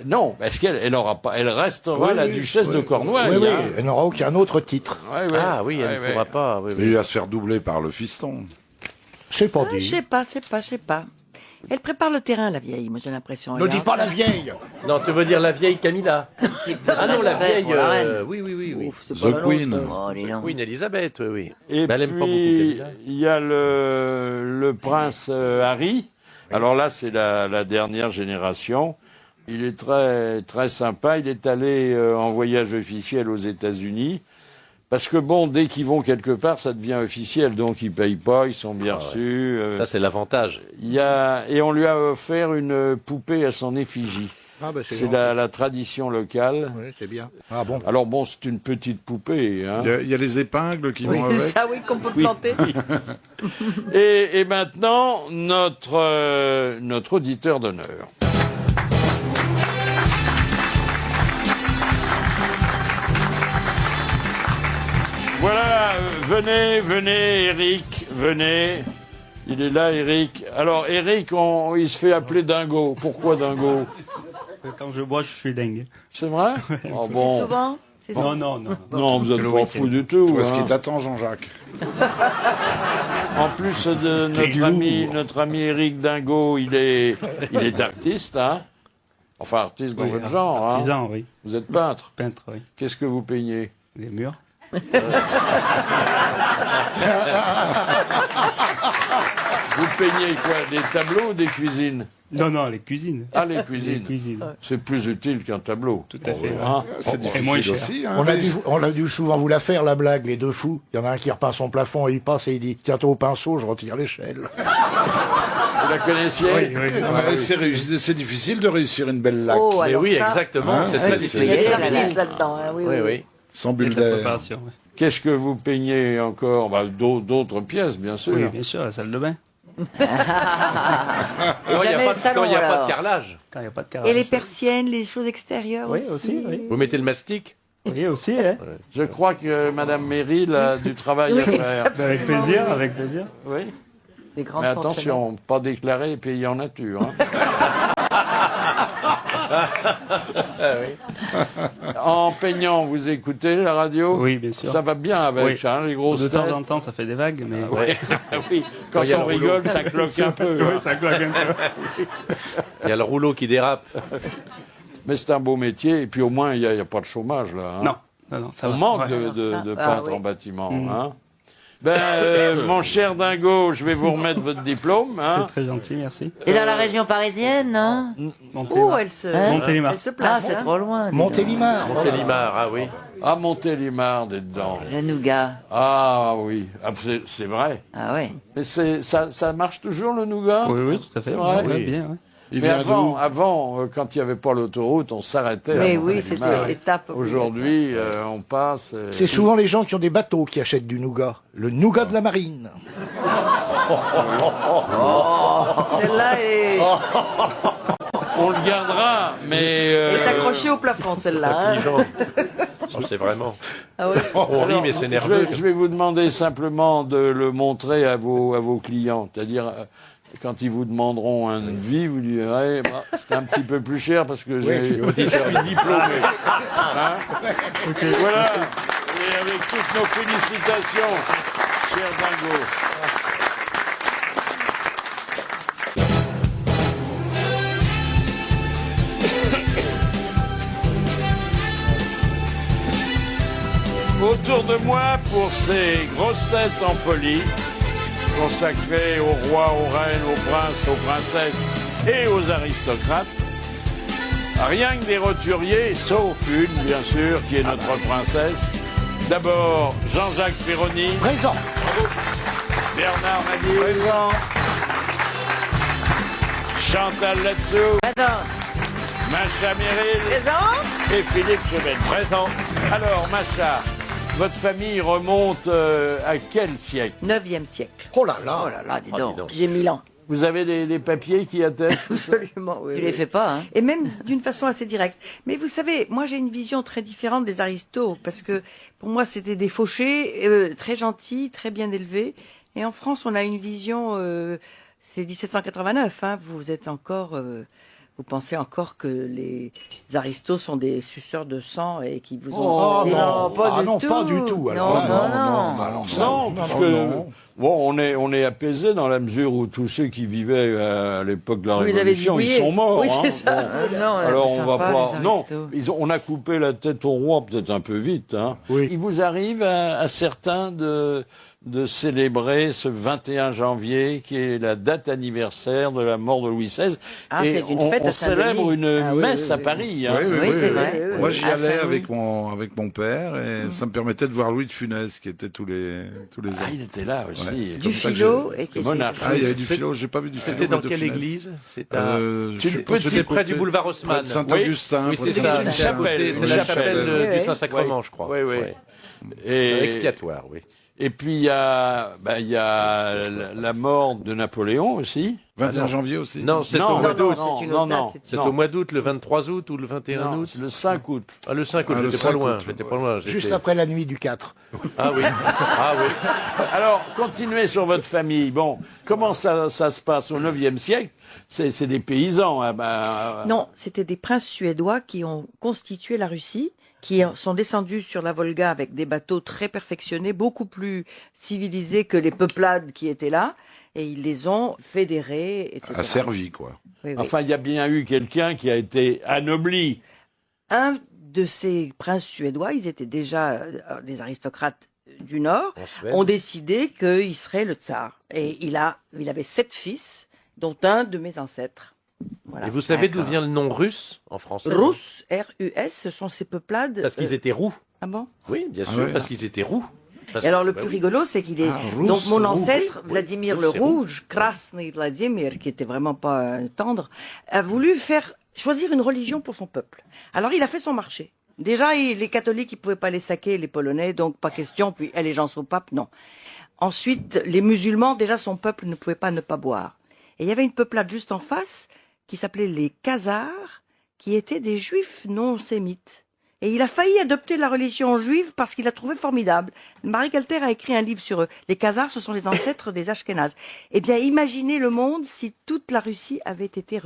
non, parce qu'elle aura pas, elle restera Oui, la oui, duchesse de Cornouailles. Oui, oui, hein. elle n'aura aucun autre titre. Ouais, ouais. Ah oui, elle Ouais, ne pourra ouais. pas. Oui, Et oui. il va se faire doubler par le fiston. C'est pas Ah, je dit. sais pas. Elle prépare le terrain, la vieille, moi j'ai l'impression. Ne Elle dis a- pas la vieille. Non, tu veux dire la vieille Camilla? Ah non, la vieille... pour la reine. oui, oui, oui. oui. Ouf, c'est pas The la Queen. nôtre. Oh, dis donc. Queen Elizabeth, oui, oui. Et Mais elle aime pas beaucoup puis, Camilla. il y a le prince Harry. Alors là, c'est la dernière génération. Il est très, très sympa. Il est allé en voyage officiel aux États-Unis. Parce que bon, dès qu'ils vont quelque part, ça devient officiel. Donc, ils payent pas, ils sont bien reçus. Ça, c'est l'avantage. Et on lui a offert une poupée à son effigie. Ah, bah, C'est gentil. la tradition locale. Oui, c'est bien. Ah bon. Alors bon, c'est une petite poupée. Hein. Il y a les épingles qui Oui, vont avec. ça oui, qu'on peut planter. Et maintenant, notre auditeur d'honneur. Voilà, venez, Eric, venez. Il est là, Eric. Alors, Eric, il se fait appeler Dingo. Pourquoi Dingo? Quand je bois, je suis dingue. C'est vrai? Oh, bon. Souvent c'est ça. Non. Non, vous êtes pas fou du tout. Toi, ce hein. qui t'attend, Jean-Jacques. En plus de notre ami Eric Dingo, il est artiste, hein? Enfin, artiste dans votre genre, hein? Artisan, oui. Vous êtes peintre? Peintre, oui. Qu'est-ce que vous peignez? Les murs. Vous peignez quoi? Des tableaux ou des cuisines? Non, les cuisines. Ah, les cuisines. Les cuisines. C'est plus utile qu'un tableau. Tout à fait. Hein? C'est Et moins difficile cher. aussi. Hein, On a dû souvent vous la faire, la blague, les deux fous. Il y en a un qui repeint son plafond et il passe et il dit « Tiens-toi au pinceau, je retire l'échelle. Vous la connaissiez? Oui. Non, mais c'est difficile de réussir une belle laque. Oh, Mais alors oui, ça, exactement. Hein, c'est c'est- très Il y difficile. a des artistes là-dedans, hein, oui. Oui. Sans bulle La d'air. préparation, oui. Qu'est-ce que vous peignez encore? D'autres pièces, bien sûr. Oui, bien sûr, la salle de bain. Quand il n'y jamais a, le salon, pas de alors. carrelage. Quand il n'y a pas de carrelage. Et les persiennes, les choses extérieures Oui, aussi. aussi, oui. Vous mettez le mastic? Oui, aussi, hein. Je crois que Madame Meryl a du travail à faire. Avec plaisir, avec plaisir. Oui. Des grandes Mais attention, pas déclaré et payé en nature. Hein. En peignant, vous écoutez la radio? Oui, bien sûr. Ça va bien avec Oui. hein, les grosses De temps têtes. en temps, ça fait des vagues, mais... Ouais. Oui. Quand il y a on le rigole, rouleau. ça cloque un peu. Oui, hein. ça claque un peu. Il y a le rouleau qui dérape. Mais c'est un beau métier et puis au moins il y a pas de chômage là. Hein. Non, ça On va. manque Ouais. de Ah, peintres oui. en bâtiment. Mm. Hein. Mon cher Dingo, je vais vous remettre votre diplôme. Hein. C'est très gentil, merci. Et dans la région parisienne, non? Oh, Montélimar. elle se, Montélimar. elle se Ah, place. c'est hein. trop loin. dis donc. Montélimar. Montélimar, ah oui. À Montélimar, dedans. Le nougat. Ah oui, ah, c'est vrai. Ah ouais. Mais ça marche toujours le nougat? Oui, tout à fait. C'est vrai? Oui, bien, oui. Il Mais vient d'où avant, quand il n'y avait pas l'autoroute, on s'arrêtait. Mais à oui, Montélimar. c'était l'étape. Aujourd'hui, on passe. C'est souvent les gens qui ont des bateaux qui achètent du nougat. Le nougat de la marine. Celle-là est, On le gardera, mais. est accrochée au plafond, celle-là. hein. Oh, c'est vraiment. Ah oui. On rit, mais c'est nerveux. Je vais vous demander simplement de le montrer à vos clients. C'est-à-dire, quand ils vous demanderont un devis, vous direz, bah, c'est un petit peu plus cher parce que je suis diplômé. Hein. Voilà. Et avec toutes nos félicitations, cher Dingo. Autour de moi, pour ces grosses têtes en folie, consacrées aux rois, aux reines, aux princes, aux princesses et aux aristocrates, rien que des roturiers, sauf une, bien sûr, qui est notre princesse. D'abord, Jean-Jacques Ferroni. Présent. Bernard Mabille. Présent. Chantal Latsou. Attends. Macha Meryl. Présent. Et Philippe Chevène. Présent. Alors, Macha, votre famille remonte à quel siècle? 9e siècle. Oh là là. Oh là là, dis donc. J'ai 1000 ans. Vous avez des papiers qui attestent? Absolument, oui. Tu oui. les fais pas, hein? Et même d'une façon assez directe. Mais vous savez, moi j'ai une vision très différente des aristos, parce que pour moi c'était des fauchés, très gentils, très bien élevés. Et en France, on a une vision, c'est 1789, hein, vous êtes encore... vous pensez encore que les aristos sont des suceurs de sang et qui vous ont... Oh Mais non, pas du non, tout. pas du tout. Alors, Non, là, non. Non, parce que bon, on est apaisé dans la mesure où tous ceux qui vivaient à l'époque de la Vous les avez Révolution, ils zigouillés. sont morts. Oui, hein. c'est ça. Bon. Non, Alors on va pas. Non, Non. on a coupé la tête au roi peut-être un peu vite. Hein. Oui. Il vous arrive à certains de célébrer ce 21 janvier qui est la date anniversaire de la mort de Louis XVI. Ah, et c'est une fête à on célèbre Saint-Denis. une Ah oui, messe oui, à oui. Paris. Hein. Oui, c'est vrai. Moi, j'y À allais Saint-Louis. avec mon père et ça me permettait de voir Louis de Funès qui était tous les ans. Ah, il était là aussi. Ouais. Du Comme ça que philo j'ai- et qui Monarque. Ah, il y avait du philo, j'ai pas vu du philo. C'était dans de quelle Funès. église? C'est à... C'était près du boulevard Haussmann. Saint-Augustin. Oui, près c'est de ça. C'est une Saint-Augustin. chapelle. C'est la chapelle Oui, du oui. Saint-Sacrement, je crois. Oui, oui. Ouais. Et, Expiatoire, oui. Et puis il y a la mort de Napoléon aussi. 21 janvier aussi. Non, c'est au mois d'août. C'est non. au mois d'août, le 23 août ou le 21 Non, août. c'est le 5 août. Ah, le 5 août, Ah, le j'étais pas 5 loin. août, J'étais pas loin. j'étais- Juste après la nuit du 4. Ah oui. Ah oui. Alors, continuez sur votre famille. Bon, comment ça se passe au 9e siècle? C'est des paysans. Non, c'était des princes suédois qui ont constitué la Russie, qui sont descendus sur la Volga avec des bateaux très perfectionnés, beaucoup plus civilisés que les peuplades qui étaient là, et ils les ont fédérés, etc. Asservis, quoi. Oui, oui. Enfin, il y a bien eu quelqu'un qui a été anobli. Un de ces princes suédois, ils étaient déjà des aristocrates du Nord, En Suède. ont décidé qu'il serait le tsar. Et il avait 7 fils, dont un de mes ancêtres. Voilà. Et vous savez d'où D'accord. vient le nom russe en français? Russe, R-U-S, ce sont ces peuplades. Parce qu'ils étaient roux. Ah bon? Oui, bien Ah sûr, ouais. parce qu'ils étaient roux. Parce Et alors le bah plus oui. rigolo, c'est qu'il est Rousse, donc mon roux, ancêtre oui, Vladimir oui, le c'est roux. Rouge, Krasny Vladimir, qui était vraiment pas tendre, a voulu choisir une religion pour son peuple. Alors il a fait son marché. Déjà, les catholiques, ils pouvaient pas les saquer, les Polonais, donc pas question. Puis allégeance au pape, non. Ensuite, les musulmans, déjà son peuple ne pouvait pas ne pas boire. Et il y avait une peuplade juste en face qui s'appelait les Khazars, qui étaient des juifs non sémites. Et il a failli adopter la religion juive parce qu'il l'a trouvé formidable. Marie Calter a écrit un livre sur eux. Les Khazars, ce sont les ancêtres des Ashkénazes. Eh bien, imaginez le monde si toute la Russie avait été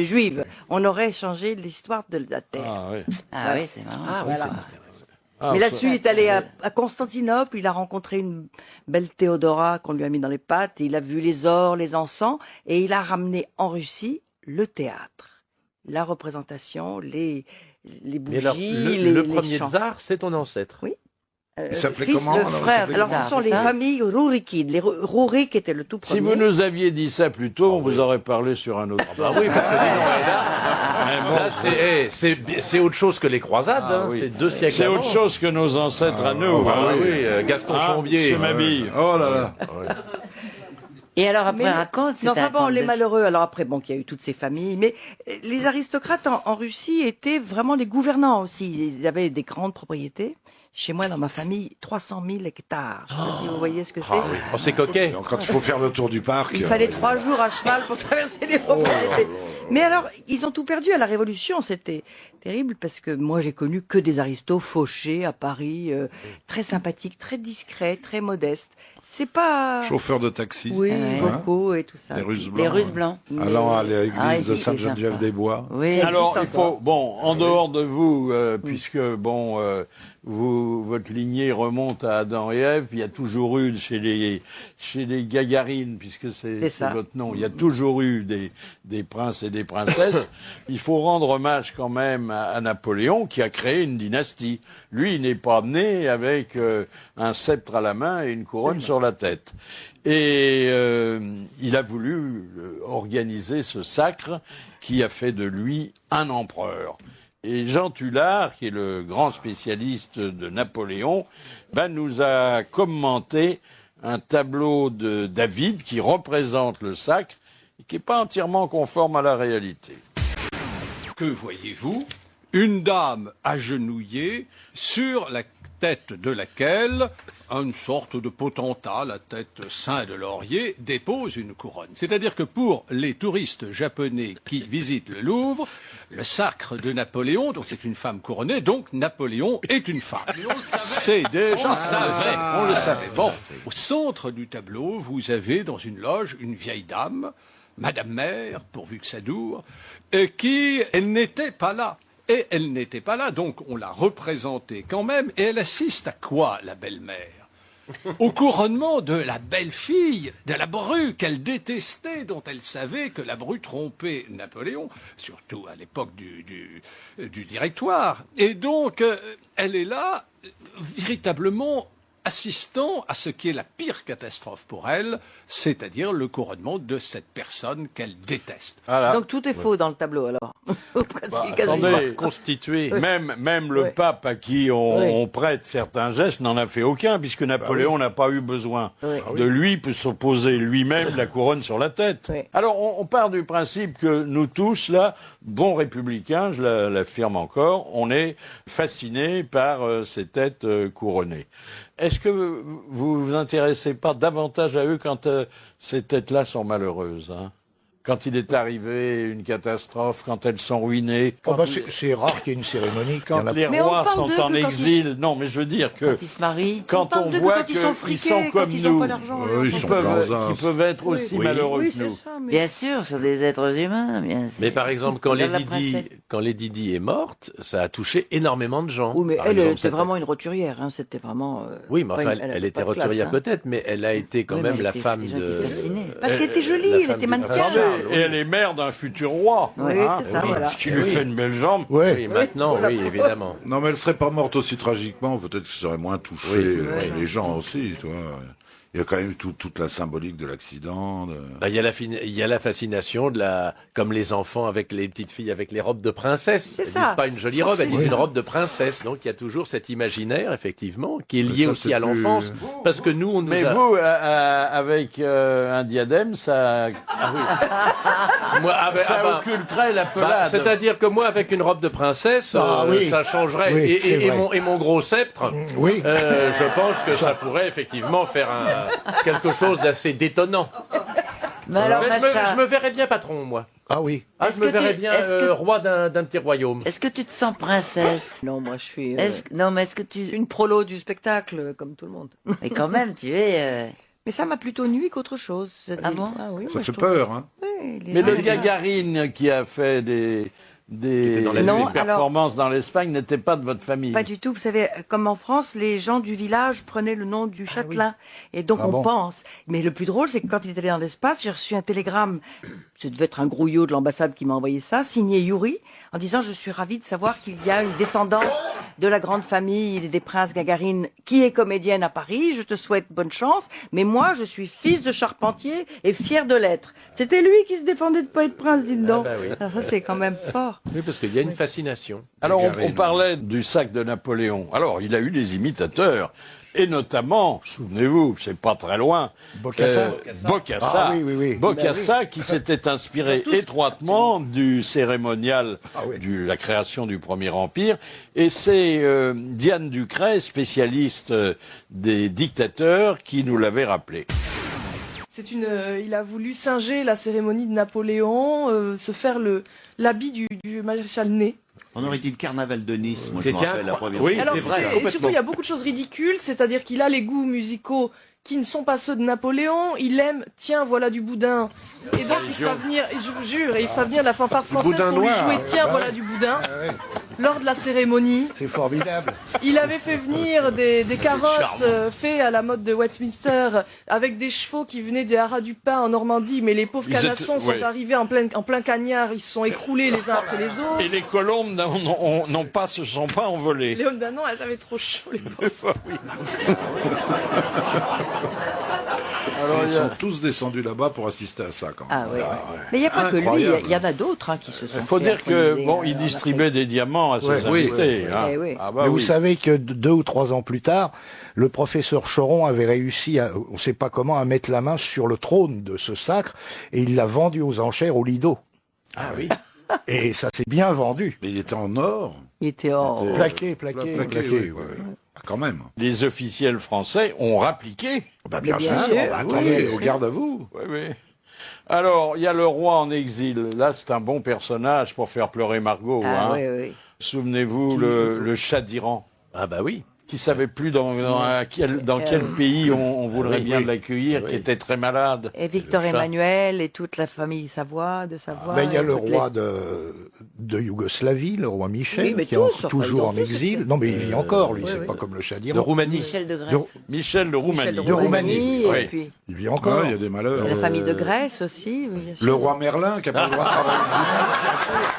juive. On aurait changé l'histoire de la Terre. Ah, oui. Ah oui, c'est marrant. Ah oui, Voilà. Ah, Mais ça- là-dessus, il est allé à Constantinople, il a rencontré une belle Théodora qu'on lui a mis dans les pattes, et il a vu les ors, les encens, et il a ramené en Russie le théâtre, la représentation, les Mais bougies, alors, les le premier chants. tsar, c'est ton ancêtre. Oui. Il s'appelait fils comment, de alors, il frère. s'appelait Alors, comment ce sont les ça familles Rourikides. Les Rourik étaient le tout premier. Si vous nous aviez dit ça plus tôt, on vous aurait parlé sur un autre. Ah oui, parce que là, c'est autre chose que les croisades. Ah hein. oui. C'est 2 siècles C'est avant. autre chose que nos ancêtres à nous. Ah hein. oui, Gaston Chambier. Monsieur Mabille. Oh là là. Et alors après, Mais- raconte. Non, c'était enfin un bon, conte les de- malheureux. Alors après, bon, qu'il y a eu toutes ces familles, mais les aristocrates en Russie étaient vraiment les gouvernants aussi. Ils avaient des grandes propriétés. Chez moi, dans ma famille, 300 000 hectares. Je sais pas si vous voyez ce que c'est. Ah oui. Oh, c'est coquet. Donc, quand il faut faire le tour du parc. Il fallait 3 jours à cheval pour traverser les propriétés. Mais alors, ils ont tout perdu à la Révolution. C'était terrible parce que moi, j'ai connu que des aristos fauchés à Paris, très sympathiques, très discrets, très modestes. C'est pas... Chauffeur de taxi. Oui, Ouais. beaucoup et tout ça. Les Russes blancs. Les Russes blancs. Allant à l'église Ah, de ici, c'est Sainte-Geneviève-des-Bois. Oui. Alors, il existe faut, encore. bon, en dehors de vous, puisque, bon, votre lignée remonte à Adam et Ève, il y a toujours eu, chez les Gagarines, puisque c'est ça. votre nom, il y a toujours eu des princes et des princesses. Il faut rendre hommage quand même à Napoléon, qui a créé une dynastie. Lui, il n'est pas né avec un sceptre à la main et une couronne sur la tête. Et il a voulu organiser ce sacre qui a fait de lui un empereur. Et Jean Tullard, qui est le grand spécialiste de Napoléon, nous a commenté un tableau de David qui représente le sacre et qui n'est pas entièrement conforme à la réalité. Que voyez-vous? Une dame agenouillée sur la tête de laquelle une sorte de potentat, la tête ceint de laurier, dépose une couronne. C'est-à-dire que pour les touristes japonais qui visitent le Louvre, le sacre de Napoléon, donc c'est une femme couronnée, donc Napoléon est une femme. C'est déjà on le savait. Bon, au centre du tableau, vous avez dans une loge une vieille dame, Madame Mère, pourvu que ça dure, elle n'était pas là. Et elle n'était pas là, donc on l'a représentée quand même. Et elle assiste à quoi, la belle-mère? Au couronnement de la belle-fille, de la bru qu'elle détestait, dont elle savait que la bru trompait Napoléon, surtout à l'époque du Directoire. Et donc, elle est là, véritablement assistant à ce qui est la pire catastrophe pour elle, c'est-à-dire le couronnement de cette personne qu'elle déteste. Voilà. Donc tout est faux dans le tableau alors. Attendez, constitué. Même le pape à qui on prête certains gestes n'en a fait aucun, puisque Napoléon n'a pas eu besoin de lui pour se poser lui-même la couronne sur la tête. Alors on part du principe que nous tous, là, bons républicains, je l'affirme encore, on est fascinés par ces têtes couronnées. Est-ce que vous vous intéressez pas davantage à eux quand ces têtes-là sont malheureuses, hein? Quand il est arrivé une catastrophe, quand elles sont ruinées, quand c'est rare qu'il y ait une cérémonie. Quand les rois sont en exil, non, mais je veux dire que Quand ils se marient. quand on voit qu'ils sont comme nous, ils qui peuvent être aussi malheureux que nous. Bien sûr, ce sont des êtres humains, bien sûr. Mais par exemple, quand Regarde la Lady princesse. Di, quand Lady Di est morte, ça a touché énormément de gens. Oui, mais Par elle, exemple, c'était vraiment une roturière. Hein. C'était vraiment. Oui, mais enfin, pas une- elle avait était pas de classe, roturière hein. peut-être, mais elle a été quand Oui, même mais la c'était femme des gens qui de. fascinaient. Parce qu'elle était jolie, la elle femme était du mannequin. prince Attendez, Charles, et elle est mère d'un futur roi. Oui, c'est ça, voilà. Ce qui lui fait une belle jambe. Oui, maintenant, oui, évidemment. Non, mais elle serait pas morte aussi tragiquement. Peut-être que ça aurait moins touché les gens aussi, tu vois. Il y a quand même toute la symbolique de l'accident. Bah, il y a la fascination de comme les enfants avec les petites filles avec les robes de princesse. C'est Elles ça. disent pas une jolie Je crois robe, que elles c'est disent une ça. robe de princesse. Donc il y a toujours cet imaginaire, effectivement, qui est Mais lié ça, aussi c'est à plus- l'enfance. Parce que nous, on nous Mais a... vous, avec un diadème, ça Moi, occulterait la pelade. c'est-à-dire que moi, avec une robe de princesse, ça changerait. Oui, c'est et vrai. mon gros sceptre, Oui. je pense que ça pourrait effectivement faire quelque chose d'assez détonnant. Mais alors, Mais Macha, je me verrais bien patron, moi. Ah oui. Ah, Est-ce je me que verrais tu- bien est-ce que- roi d'un petit royaume. est-ce que tu te sens princesse? Non, moi je suis Non, mais est-ce que tu... une prolo du spectacle, comme tout le monde. Mais quand même, tu es... Mais ça m'a plutôt nui qu'autre chose. Ah bon? Oui, Ça moi, fait je trouve- peur, hein. Oui, les Mais gens le aiment bien. Gagarine qui a fait des dans la nuit. performances dans l'Espagne n'était pas de votre famille. Pas du tout. Vous savez, comme en France, les gens du village prenaient le nom du châtelain. Et donc, on pense. Mais le plus drôle, c'est que quand il est allé dans l'espace, j'ai reçu un télégramme. Ce devait être un grouillot de l'ambassade qui m'a envoyé ça, signé Yuri, en disant, je suis ravi de savoir qu'il y a une descendante de la grande famille des princes Gagarine qui est comédienne à Paris. Je te souhaite bonne chance. Mais moi, je suis fils de charpentier et fier de l'être. C'était lui qui se défendait de pas être prince, dites donc. bah oui. Alors ça, c'est quand même fort. Oui, parce qu'il y a une fascination. Alors, on parlait du sac de Napoléon. Alors, il a eu des imitateurs. Et notamment, souvenez-vous, c'est pas très loin, Bokassa. Bokassa. Ah oui, oui, oui. Bokassa qui s'était inspiré étroitement du cérémonial Ah oui. de la création du Premier Empire. Et c'est Diane Ducret, spécialiste des dictateurs, qui nous l'avait rappelé. Il a voulu singer la cérémonie de Napoléon, se faire l'habit du maréchal Ney. On aurait dit le carnaval de Nice, moi je me C'était rappelle la première Oui, fois. Alors, c'est vrai, et complètement. surtout, il y a beaucoup de choses ridicules, c'est-à-dire qu'il a les goûts musicaux qui ne sont pas ceux de Napoléon. Il aime, tiens, voilà du boudin. Et donc, il fera venir, et je vous jure, il fera venir la fanfare française boudin pour lui noir. jouer, tiens, voilà du boudin, lors de la cérémonie. C'est formidable. Il avait fait venir des carrosses faits à la mode de Westminster avec des chevaux qui venaient des haras du Pin en Normandie, mais les pauvres Ils étaient- canassons sont ouais. arrivés en plein cagnard, ils se sont écroulés les uns après les autres. Et les colombes se sont pas envolées. Léon Danon, elles avaient trop chaud, les pauvres. Alors, Ils sont tous descendus là-bas pour assister à ça, quand même. Ah oui. Mais il n'y a pas que lui, Incroyable. il y en a d'autres qui se sont. il faut fait dire que alcooliser, bon, il distribuait des diamants à ses Oui, invités. hein. Eh oui. Ah bah Mais vous oui. savez que 2 ou 3 ans plus tard, le professeur Choron avait réussi, on ne sait pas comment, à mettre la main sur le trône de ce sacre et il l'a vendu aux enchères au Lido. Ah oui. Et ça s'est bien vendu. Mais il était en or. Il était hors. Plaqué. Oui, oui. Ah, quand même. Les officiels français ont rappliqué. Bah, bien bien sûr. sûr. Bah, Oui, attendez. au garde à vous. Oui, oui. Alors, il y a le roi en exil. Là, c'est un bon personnage pour faire pleurer Margot. Ah hein. oui, oui. Souvenez-vous, le chat d'Iran, Ah bah oui. qui savait plus dans quel pays on voudrait oui, bien oui. l'accueillir, Oui. qui était très malade. Et Victor Le chat. Emmanuel et toute la famille de Savoie. Ben, il y a le toutes roi de Yougoslavie, le roi Michel, Oui, mais qui est tous, enfin, toujours ils ont en tous exil. été. Non, mais il vit encore, lui, oui, c'est oui. pas comme le chat De d'Iran. Roumanie. Michel de Grèce. Michel de Roumanie. Michel de Roumanie, et oui. puis Il vit encore. Ouais, il y a des malheurs. la famille de Grèce aussi, oui, bien sûr. Le roi Merlin qui n'a pas le droit de travailler le dimanche.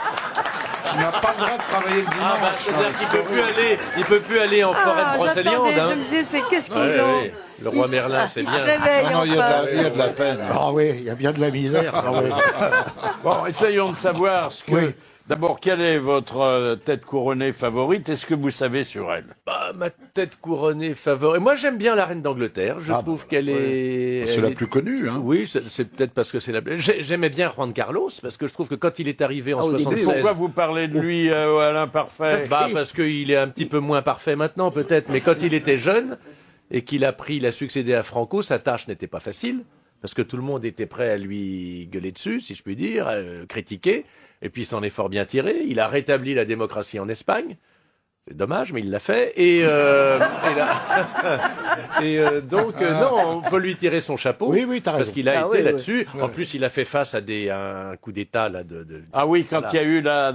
Il n'a pas le droit de travailler le Ah bah, dimanche. c'est-à-dire qu'il peut plus aller en forêt de Brocéliande. j'attendais, Hein. je me disais, c'est qu'est-ce qu'ils Ouais, ont ouais. Le roi Merlin, c'est Ils se bien. réveillent Ah non, il y enfin. a de la peine. Ah oui, il y a bien de la misère. Ah oui. Bon, essayons de savoir ce que Oui. D'abord, quelle est votre tête couronnée favorite? Est-ce que vous savez sur elle? Bah, ma tête couronnée favorite. Moi, j'aime bien la reine d'Angleterre. Je trouve qu'elle est. C'est elle la est- plus connue. Hein. Oui, c'est peut-être parce que c'est la. J'aimais bien Juan Carlos parce que je trouve que quand il est arrivé en 76. Pourquoi vous parlez de lui à l'imparfait? Bah, parce qu'il est un petit peu moins parfait maintenant, peut-être. Mais quand il était jeune et qu'il il a succédé à Franco, sa tâche n'était pas facile. Parce que tout le monde était prêt à lui gueuler dessus, si je puis dire, à le critiquer. Et puis, il s'en est fort bien tiré. Il a rétabli la démocratie en Espagne. C'est dommage, mais il l'a fait. Donc, non, on peut lui tirer son chapeau. Oui, oui, t'as raison. Parce qu'il a été là-dessus. En plus, il a fait face à un coup d'État, là, Ah oui, quand il y a eu Oui. à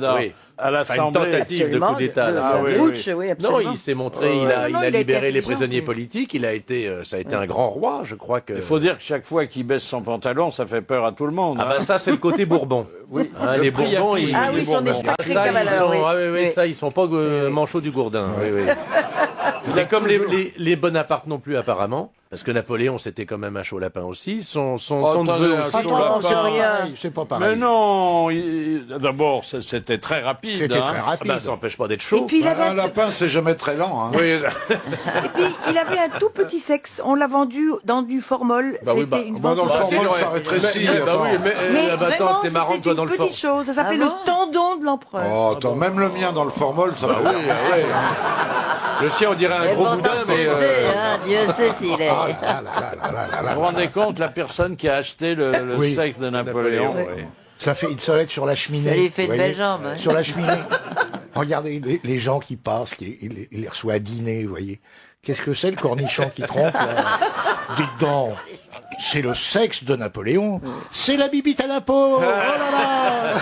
Enfin, l'Assemblée. une tentative de coup d'État. à l'Assemblée. Putsch, oui, Non, absolument. il s'est montré, il a il a été libéré les intelligent, prisonniers oui. politiques. Il a été, ça a été un grand roi, je crois que. Il faut dire que chaque fois qu'il baisse son pantalon, ça fait peur à tout le monde. Ah bah ça c'est le côté Bourbon. Oui. Hein, Le les prix à Bourbons, prix. ils, Ah oui, les ils sont des Bourbons. sacrés Ça, ils cavaleurs, sont, oui. ah oui, oui, Oui. ça ils sont pas manchots du Gourdin. Oui, oui. Il est comme les Bonaparte non plus apparemment, parce que Napoléon c'était quand même un chaud lapin aussi. Son attendez, neveu un aussi. chaud lapin. C'est pareil, c'est pas pareil. Mais non, d'abord, c'était très rapide. C'était hein. très Ah rapide. bah, ça n'empêche pas d'être Et chaud. puis il avait, Un lapin, c'est jamais très lent. Hein. Oui. et puis, il avait un tout petit sexe. On l'a vendu dans du formol. Bah oui, C'était bah, une Bah, dans le vente- formol, ouais. ça rétrécit. Bah attends. oui, mais bah, attends, vraiment, t'es marrant c'était toi dans une le petite chose. Ça s'appelait Ah le bon tendon de l'empereur. Oh, attends, même le mien dans le formol, ça va bien passer. Le sien on dirait un Et gros pourtant, boudin, mais. Dieu sait, hein, Dieu sait s'il est. Vous vous rendez compte, la personne qui a acheté le Oui. sexe de Napoléon, ouais. Ça fait une sonnette sur la cheminée. Ça lui fait vous une voyez, belle jambe. Hein. Sur la cheminée. Regardez les gens qui passent, il les reçoit à dîner, vous voyez. Qu'est-ce que c'est le cornichon qui trompe là Dites donc, c'est le sexe de Napoléon. C'est la bibite à Napo. Oh là là.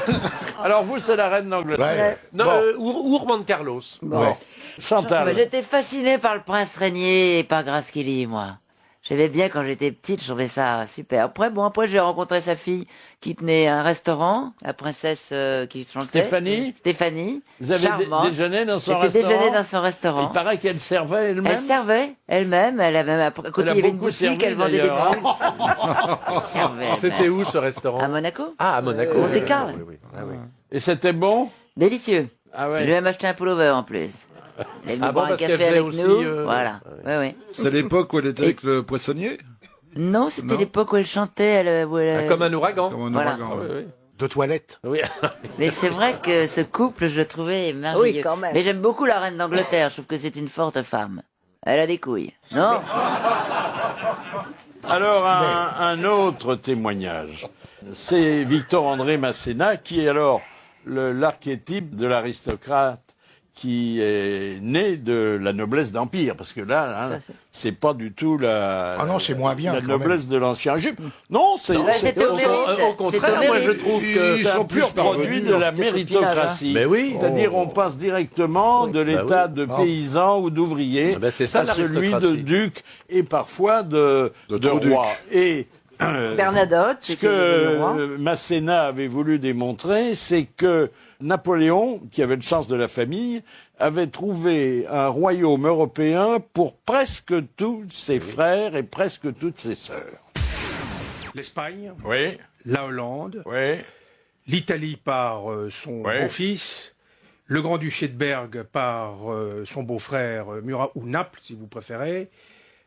Alors vous, c'est la reine d'Angleterre. Ouais. Non, Bon. Juan Carlos. Ouais. Chantal. Mais j'étais fascinée par le prince régnier et par Grace Kelly, moi. J'aimais bien quand j'étais petite, je trouvais ça super. Après j'ai rencontré sa fille qui tenait un restaurant, la princesse qui chantait. Stéphanie. Vous avez charmante. déjeuné dans son J'étais restaurant? déjeuné dans son restaurant. Il paraît qu'elle servait elle-même. Elle servait elle-même. Elle a même à côté Elle a il y avait une beaucoup boutique, servi, elle vendait des d'ailleurs, bagues. Elle servait elle-même. C'était où ce restaurant? À Monaco. Ah, à Monaco. Monte-Carlo. Oui, oui. Ah, oui. Et c'était bon? Délicieux. Ah J'ai ouais. même acheté un pullover en plus. Elle Ah me bon, boit un parce café qu'elle faisait avec aussi, nous. Voilà. Oui, oui. C'est l'époque où elle était avec le poissonnier. Non, c'était Non. l'époque où elle chantait. Où elle... Ah, comme un ouragan. Comme un Voilà. ouragan, ouais. Oui, oui. De toilette. Oui. Mais c'est vrai que ce couple, je le trouvais merveilleux. Oui, quand même. Mais j'aime beaucoup la reine d'Angleterre. Je trouve que c'est une forte femme. Elle a des couilles. Non? Alors un autre témoignage. C'est Victor-André Masséna qui est alors l'archétype de l'aristocrate qui est né de la noblesse d'Empire, parce que là, hein, c'est pas du tout la, Ah non, c'est moins bien, la quand noblesse de l'ancien Égypte. Non, c'est C'est au mérite. Au contraire, moi je trouve que c'est un pur produit de la méritocratie. Mais oui. C'est-à-dire on passe directement de l'état de paysan ou d'ouvrier Ah ben, c'est ça, à celui de l'aristocratie. duc et parfois de trou-duc. roi. Et Bernadotte, ce c'était le roi. que Masséna avait voulu démontrer, c'est que Napoléon, qui avait le sens de la famille, avait trouvé un royaume européen pour presque tous ses frères et presque toutes ses sœurs. L'Espagne, Oui, la Hollande, oui, l'Italie par son Ouais. beau-fils, le Grand-Duché de Bergue par son beau-frère Murat, ou Naples si vous préférez.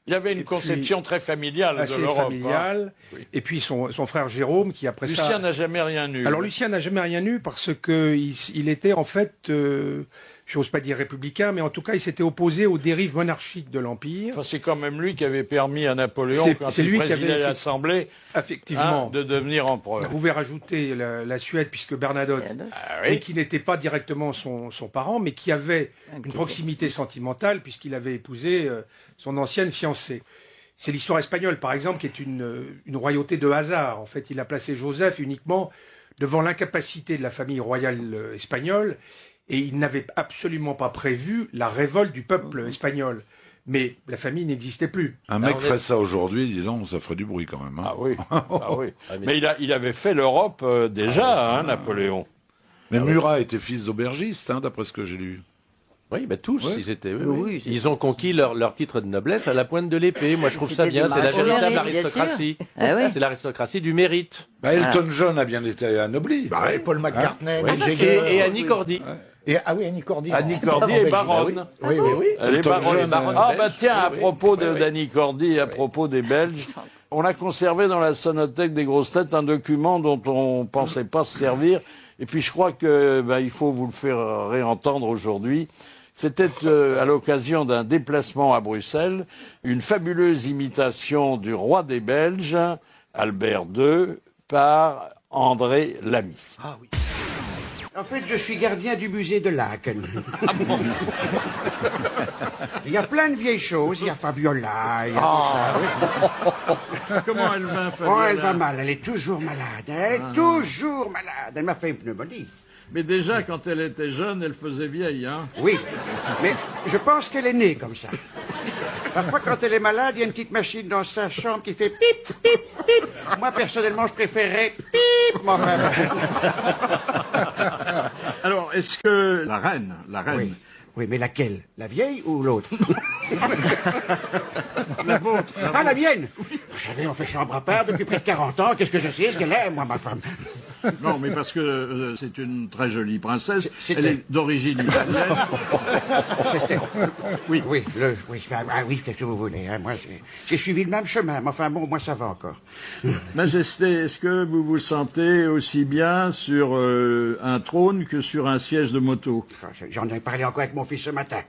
il y avait une conception très familiale de Assez l'Europe. familiale. hein. Oui. Et puis son frère Jérôme qui après ça... Lucien n'a jamais rien eu. Alors Lucien n'a jamais rien eu parce que il était en fait, j'ose pas dire républicain, mais en tout cas il s'était opposé aux dérives monarchiques de l'Empire. Enfin, c'est quand même lui qui avait permis à Napoléon, quand C'est il lui qui présidait avait l'Assemblée, Effectivement. de devenir empereur. Vous pouvez rajouter la Suède, puisque Bernadotte, Ah et oui. qui n'était pas directement son parent, mais qui avait une proximité sentimentale, puisqu'il avait épousé son ancienne fiancée. C'est l'histoire espagnole, par exemple, qui est une royauté de hasard. En fait, il a placé Joseph uniquement devant l'incapacité de la famille royale espagnole, et il n'avait absolument pas prévu la révolte du peuple espagnol. Mais la famille n'existait plus. Un mec ferait ça aujourd'hui, dis donc, ça ferait du bruit quand même. Hein. Ah oui. Ah oui. Mais il avait fait l'Europe déjà, hein, Napoléon. Mais Murat était fils d'aubergiste, hein, d'après ce que j'ai lu. Oui, bah tous, Oui. ils étaient. Oui, Oui, oui. c'est Ils ont conquis leur titre de noblesse à la pointe de l'épée. Moi, je trouve ça C'était bien. des C'est la marches. véritable Au mérite, bien aristocratie. sûr. Ah oui. C'est l'aristocratie du mérite. Bah, Elton John a bien été anobli. Bah, et Paul McCartney, Oui. Mick Jagger. Et Annie Cordy. Ah oui, Annie Cordy. Annie en Cordy est Belgique. baronne. Oui, oui, oui. Elle est Elton baronne. John, Ah belge. bah tiens, à Oui, oui. propos Oui, oui. d'Annie Cordy, à propos des Belges, on a conservé dans la sonothèque des grosses têtes un document dont on pensait pas se servir. Et puis je crois que il faut vous le faire réentendre aujourd'hui. C'était à l'occasion d'un déplacement à Bruxelles, une fabuleuse imitation du roi des Belges, Albert II, par André Lamy. Ah oui. En fait, je suis gardien du musée de Laken. Il y a plein de vieilles choses. Il y a Fabiola, il y a tout ça. Comment elle va, Oh, elle va mal. Elle est toujours malade. Elle est toujours malade. Elle m'a fait une pneumonie. Mais déjà, quand elle était jeune, elle faisait vieille, hein. Oui, mais je pense qu'elle est née comme ça. Parfois, quand elle est malade, il y a une petite machine dans sa chambre qui fait pip, pip, pip. Moi, personnellement, je préférerais pip. Moi, Alors, est-ce que la reine, oui. Oui, mais laquelle? La vieille ou l'autre? la vôtre, Ah, la mienne! Vous savez, on fait chambre à part depuis près de 40 ans. Qu'est-ce que je sais ce qu'elle est, moi, ma femme? non, mais parce que c'est une très jolie princesse. C'était- Elle est d'origine italienne. Oui, oui, oui, qu'est-ce que vous voulez, hein? Moi, j'ai suivi le même chemin, mais enfin, bon, moi, ça va encore. Majesté, est-ce que vous vous sentez aussi bien sur un trône que sur un siège de moto? J'en ai parlé encore avec mon fils ce matin.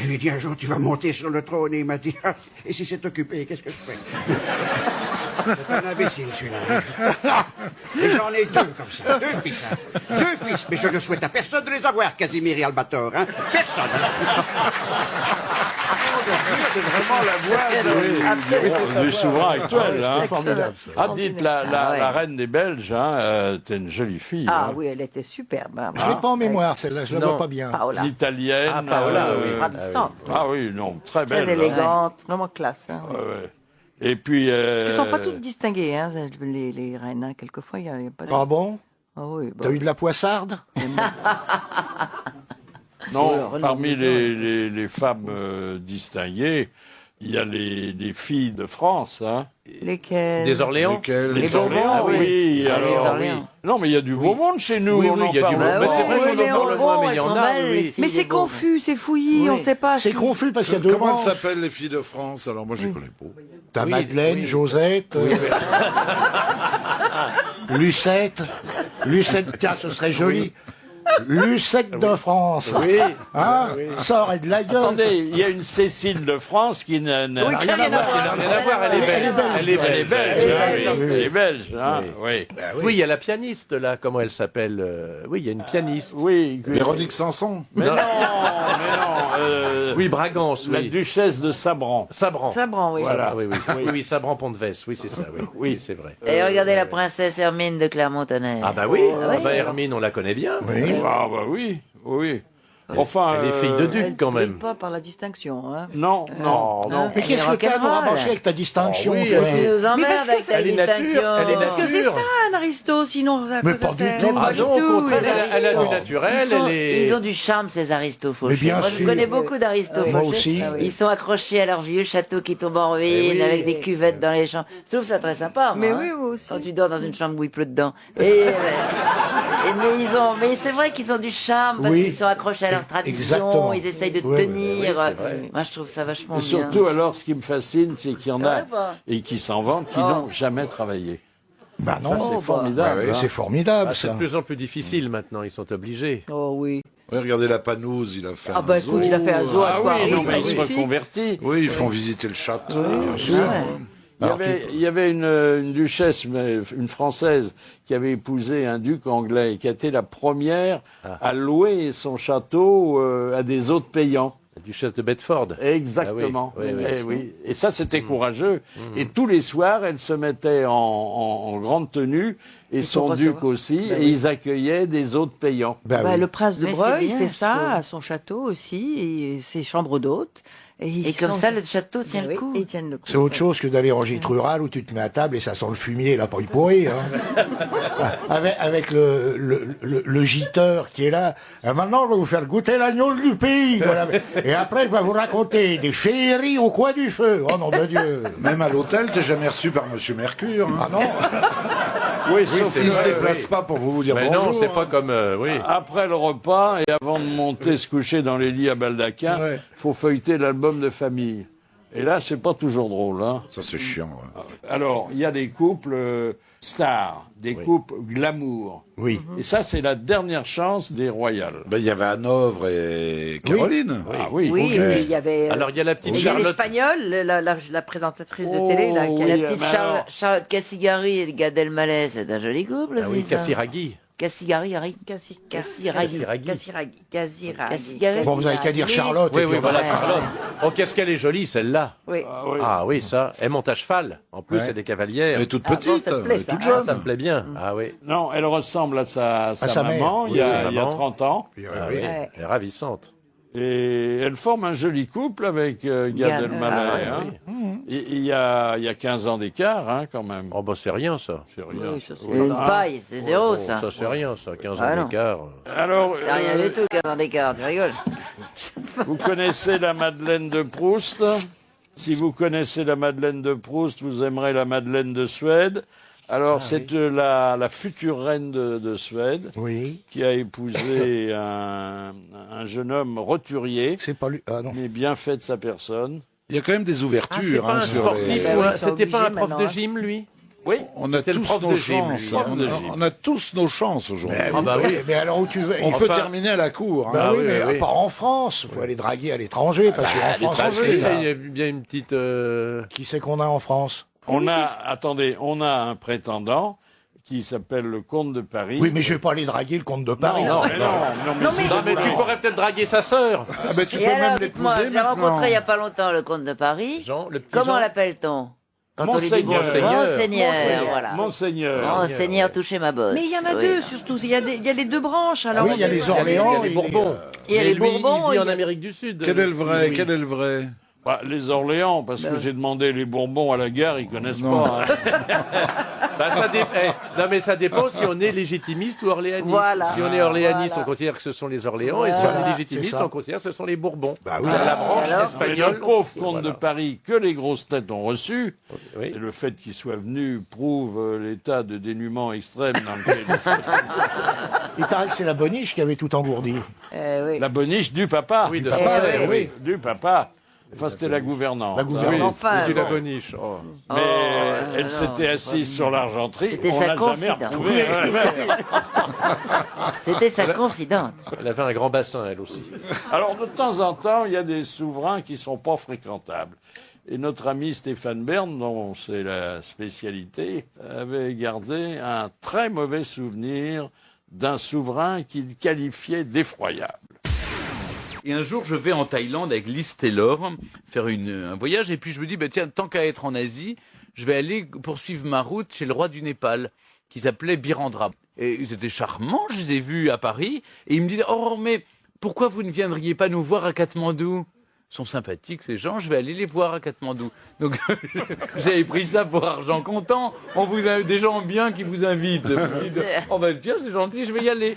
Je lui ai dit un jour, tu vas monter sur le trône, et il m'a dit, ah, et si c'est occupé, qu'est-ce que je fais? C'est un imbécile, celui-là. Et j'en ai deux comme ça, deux fils, hein. Deux fils, mais je ne souhaite à personne de les avoir, Casimir et Albator, hein. Personne. C'est vraiment la voix du souverain actuel. Hein. Formidable. Ah, dites, la reine des Belges, t'es une jolie fille. Ah hein. oui, elle était superbe. Hein. Je l'ai pas en mémoire, celle-là, je la vois pas bien. Paola. Italienne. Ah, Paola, oui. Ravissante. Ah oui, non, très belle. Très élégante, vraiment classe. Hein. Ouais, ouais. Et puis... Elles ne sont pas toutes distinguées, hein, les reines. Hein. Quelquefois, il n'y a pas de... Ah bon? Ah oui, T'as eu de la poissarde? Non, parmi les femmes distinguées, il y a les filles de France, hein. Lesquelles? Des Orléans. Lesquelles? Les Orléans, Ah oui. oui. Ah, les Alors, Orléans. oui. Non, mais il y a du beau monde chez nous, Oui, on oui, en il y a du parle. beau monde. Bah c'est vrai oui, qu'on en les parle moins, mais il y elles en sont a, belles, les oui. filles Mais des c'est beaux. confus, c'est fouillis, Oui. on ne sait pas. C'est si- confus parce qu'il y a deux Comment elles branches. s'appellent les filles de France? Alors moi, je les connais pas. T'as Oui, Madeleine, oui. Josette, Lucette. Lucette, tiens, ce serait joli. Lucette de France. Oui. Hein? Sors et de la gueule. Attendez, il y a une Cécile de France qui n'a Oui, rien à voir. Rien à voir, elle est belle. Elle est belge, hein, oui. Elle est belge, hein, oui. Oui, il y a la pianiste, là, comment elle s'appelle oui, il y a une pianiste. Oui, Véronique Sanson. mais non, Oui, Bragance, la oui. duchesse de Sabran. Sabran. Sabran, oui. Voilà, oui, oui, Sabran Pont-de-Vesse, oui, c'est ça, oui. Oui, c'est vrai. Et regardez la princesse Hermine de Clermont-Tonnerre. Ah bah oui, Ah oui. Hermine, on la connaît bien. Ah bah oui, oui. Enfin, Elle est fille de duc, Elle quand brille même. pas par la distinction. Hein. Non, non, non. Mais qu'est-ce que t'as à nous rabâcher avec ta distinction? Oh oui, toi? Tu nous emmerdes parce que avec c'est- ta Elle est nature, distinction. elle est Parce que c'est Nature. ça, un aristo, sinon ça Mais quoi ça pas du sert tout. Mais Ah pas du non, au tout. contraire, elle a Non. du naturel, Ils ont du charme, ces aristos fauchés. Mais bien Moi, je sûr. connais beaucoup d'aristos Moi fauchés. aussi. Ah oui. Ils sont accrochés à leur vieux château qui tombe en ruine, oui. avec des cuvettes dans les chambres. Je trouve ça très sympa. Mais moi, oui, hein. moi aussi. Quand tu dors dans une chambre où il pleut dedans. Mais c'est vrai qu'ils ont du charme parce Oui. qu'ils sont accrochés à leur tradition. Exactement. Ils essayent de Oui, tenir. oui, c'est vrai. Moi, je trouve ça vachement Et bien. surtout, alors, ce qui me fascine, c'est qu'il y en a Ouais, bah. et qui s'en vantent, qui n'ont jamais travaillé. Bah non, Ça, c'est bah, formidable. ouais, hein. c'est formidable, Ah, c'est ça. de plus en plus difficile maintenant, ils sont obligés. Oh oui. Oui, regardez la Panouse, il a fait Ah un bah zoo. écoute, il a fait un zoo à Ah Paris. oui, non, mais il se magnifique. reconvertit. Oui, ils font visiter le château. Bien sûr. Il y avait une duchesse, mais une française, qui avait épousé un duc anglais et qui a été la première à louer son château à des hôtes payants. La duchesse de Bedford. Exactement. Ah oui, oui, oui. Eh oui. Et ça, c'était courageux. Et tous les soirs, elle se mettait en grande tenue et Il son faut duc recevoir. aussi, Bah et oui. ils accueillaient des hôtes payants. Le prince de Mais Breuil c'est bien, fait je ça trouve. à son château aussi, et ses chambres d'hôtes. Et comme ça, le château tient le coup. Ils tiennent le coup. C'est autre chose que d'aller en gîte rural où tu te mets à table et ça sent le fumier, la paille pourrie. Hein. avec le giteur qui est là. Et maintenant, je vais vous faire goûter l'agneau du pays. Voilà. Et après, je vais vous raconter des féeries au coin du feu. Oh nom de Dieu. Même à l'hôtel, t'es jamais reçu par Monsieur Mercure. Hein. Ah non. Oui, sauf qu'il ne se déplace pas pour vous dire Mais bonjour. non, c'est pas comme... oui. Après le repas, et avant de monter se coucher dans les lits à baldaquin, il faut feuilleter l'album de famille. Et là, c'est pas toujours drôle. Hein. Ça, c'est chiant. Ouais. Alors, il y a des couples stars, des couples glamour. Oui. Et ça, c'est la dernière chance des royales. Ben, il y avait Hanovre et Caroline. Ah oui. Oui, ok. il y avait. Alors, il y a la petite il y a Charlotte. l'Espagnole, la présentatrice de Oh, télé, là, qui a- La petite Charlotte Cassigari et Gad Elmaleh, c'est un joli couple Ah aussi. oui, ça. Casiraghi. Cassigari, Casiraghi. Casiraghi. Bon, vous avez qu'à dire Charlotte. Oui, et oui, puis voilà, voilà. Charlotte. Oh, qu'est-ce qu'elle est jolie, celle-là. Oui. Ah oui, ça. Elle monte à cheval. En plus, Ouais. c'est des cavalières. Elle est toute Ah, bon, petite, ça te plaît, elle est ça, toute hein. jeune. Ça me plaît bien. Ah oui. Non, elle ressemble à sa sa maman, mère. il y Oui, a, sa il y a maman. 30 ans. Ah oui. Ouais. Elle est ravissante. Et elle forme un joli couple avec Gad Gad, Elmaleh. ah, hein. oui. Et il y a 15 ans d'écart, hein, quand même. Oh, bah, c'est rien, ça. C'est rien. Oui, ça, c'est- Une Ah. paille, c'est zéro, Oh, ça. Ça, c'est rien, ça. 15 Ah, ans non. d'écart. Alors, C'est rien du tout, 15 ans d'écart, tu rigoles. vous connaissez la Madeleine de Proust? Si vous connaissez la Madeleine de Proust, vous aimerez la Madeleine de Suède. Alors, c'est la future reine de Suède Oui. qui a épousé un jeune homme roturier, C'est pas lui. Ah non. mais bien fait de sa personne. Il y a quand même des Ah, ouvertures. c'est pas hein, un sur sportif, les- Ben oui, ils sont c'était pas un obligés prof de maintenant, hein. gym, lui? Oui, On a C'était le tous prof nos de gym, chances. lui. Prof de gym. On a tous nos chances aujourd'hui. Ah bah oui. Mais alors où tu veux On Enfin- peut terminer à la cour. hein. Bah Ah oui, oui, mais oui. pas en France. Il faut aller draguer à l'étranger parce qu'en France, Il y là, a bien une petite... qui c'est qu'on a en France? on a un prétendant qui s'appelle le comte de Paris. Oui, mais je vais pas aller draguer le comte de Paris. Non, mais Non, mais tu pourrais peut-être draguer sa sœur. Ah ben, tu Et peux alors, même dites-moi, l'épouser je l'ai rencontré maintenant. il y a pas longtemps, le comte de Paris. Jean, le petit Comment Jean. l'appelle-t-on Quand on lui dit Monseigneur. bonjour. Monseigneur, Monseigneur. voilà. Monseigneur. Monseigneur, touchez ma bosse. Mais il y en a Oui. deux, surtout. Il y a les deux branches. Alors, oui, il y a les Il y a Orléans. les Bourbons. Il y a Mais les lui, Bourbons, il vit en il y a- Amérique du Sud. Quel est le vrai Oui. Quel est le vrai Bah, les Orléans, parce que j'ai demandé les Bourbons à la gare, ils connaissent Non. pas. hein. Bah, non, mais ça dépend si on est légitimiste ou orléaniste. Voilà. Si on est orléaniste, Voilà. on considère que ce sont les Orléans, et si on est Voilà, légitimiste, c'est ça. on considère que ce sont les Bourbons. Bah oui. La branche alors Et espagnole. le pauvre comte Voilà. de Paris que les grosses têtes ont reçu, Oui. et le fait qu'il soit venu prouve l'état de dénuement extrême dans lequel il se Il paraît que c'est la Boniche qui avait tout engourdi. oui. La boniche du papa. Oui, de Papa, son père, oui. oui. Du papa. Enfin, c'était la gouvernante. La gouvernante. Oui, Enfin, c'est la bon. boniche. Oh. Mais elle non, s'était assise sur l'argenterie. C'était On sa n'a jamais confidente. retrouvé. C'était sa confidente. Elle avait un grand bassin, elle aussi. Alors, de temps en temps, il y a des souverains qui sont pas fréquentables. Et notre ami Stéphane Bern, dont c'est la spécialité, avait gardé un très mauvais souvenir d'un souverain qu'il qualifiait d'effroyable. Et un jour, je vais en Thaïlande avec Liz Taylor faire un voyage. Et puis, je me dis, bah, tiens, tant qu'à être en Asie, je vais aller poursuivre ma route chez le roi du Népal, qui s'appelait Birendra. Et ils étaient charmants, je les ai vus à Paris. Et ils me disaient, oh, mais pourquoi vous ne viendriez pas nous voir à Katmandou? Ils sont sympathiques, ces gens, je vais aller les voir à Katmandou. Donc, j'avais pris ça pour argent comptant. On vous a des gens bien qui vous invitent. Oh, bah, tiens, c'est gentil, je vais y aller.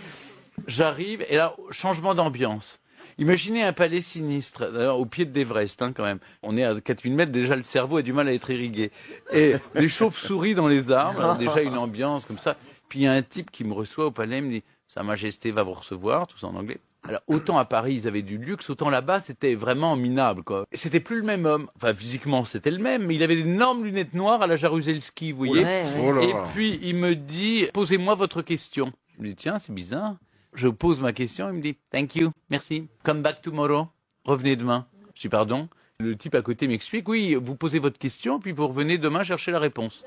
J'arrive, et là, changement d'ambiance. Imaginez un palais sinistre, d'ailleurs, au pied de l'Everest, hein, quand même. On est à 4000 mètres, déjà le cerveau a du mal à être irrigué. Et des chauves-souris dans les arbres, alors déjà une ambiance comme ça. Puis il y a un type qui me reçoit au palais, il me dit « Sa Majesté va vous recevoir », tout ça en anglais. Alors, autant à Paris, ils avaient du luxe, autant là-bas, c'était vraiment minable, quoi. C'était plus le même homme. Enfin, physiquement, c'était le même, mais il avait d'énormes lunettes noires à la Jaruzelski, vous voyez. Ouais, ouais. Oh là Et là. puis, il me dit « Posez-moi votre question ». Je me dis « Tiens, c'est bizarre ». Je pose ma question, il me dit « Thank you, merci, come back tomorrow ». Revenez demain. Je dis « Pardon ». Le type à côté m'explique « Oui, vous posez votre question, puis vous revenez demain chercher la réponse ».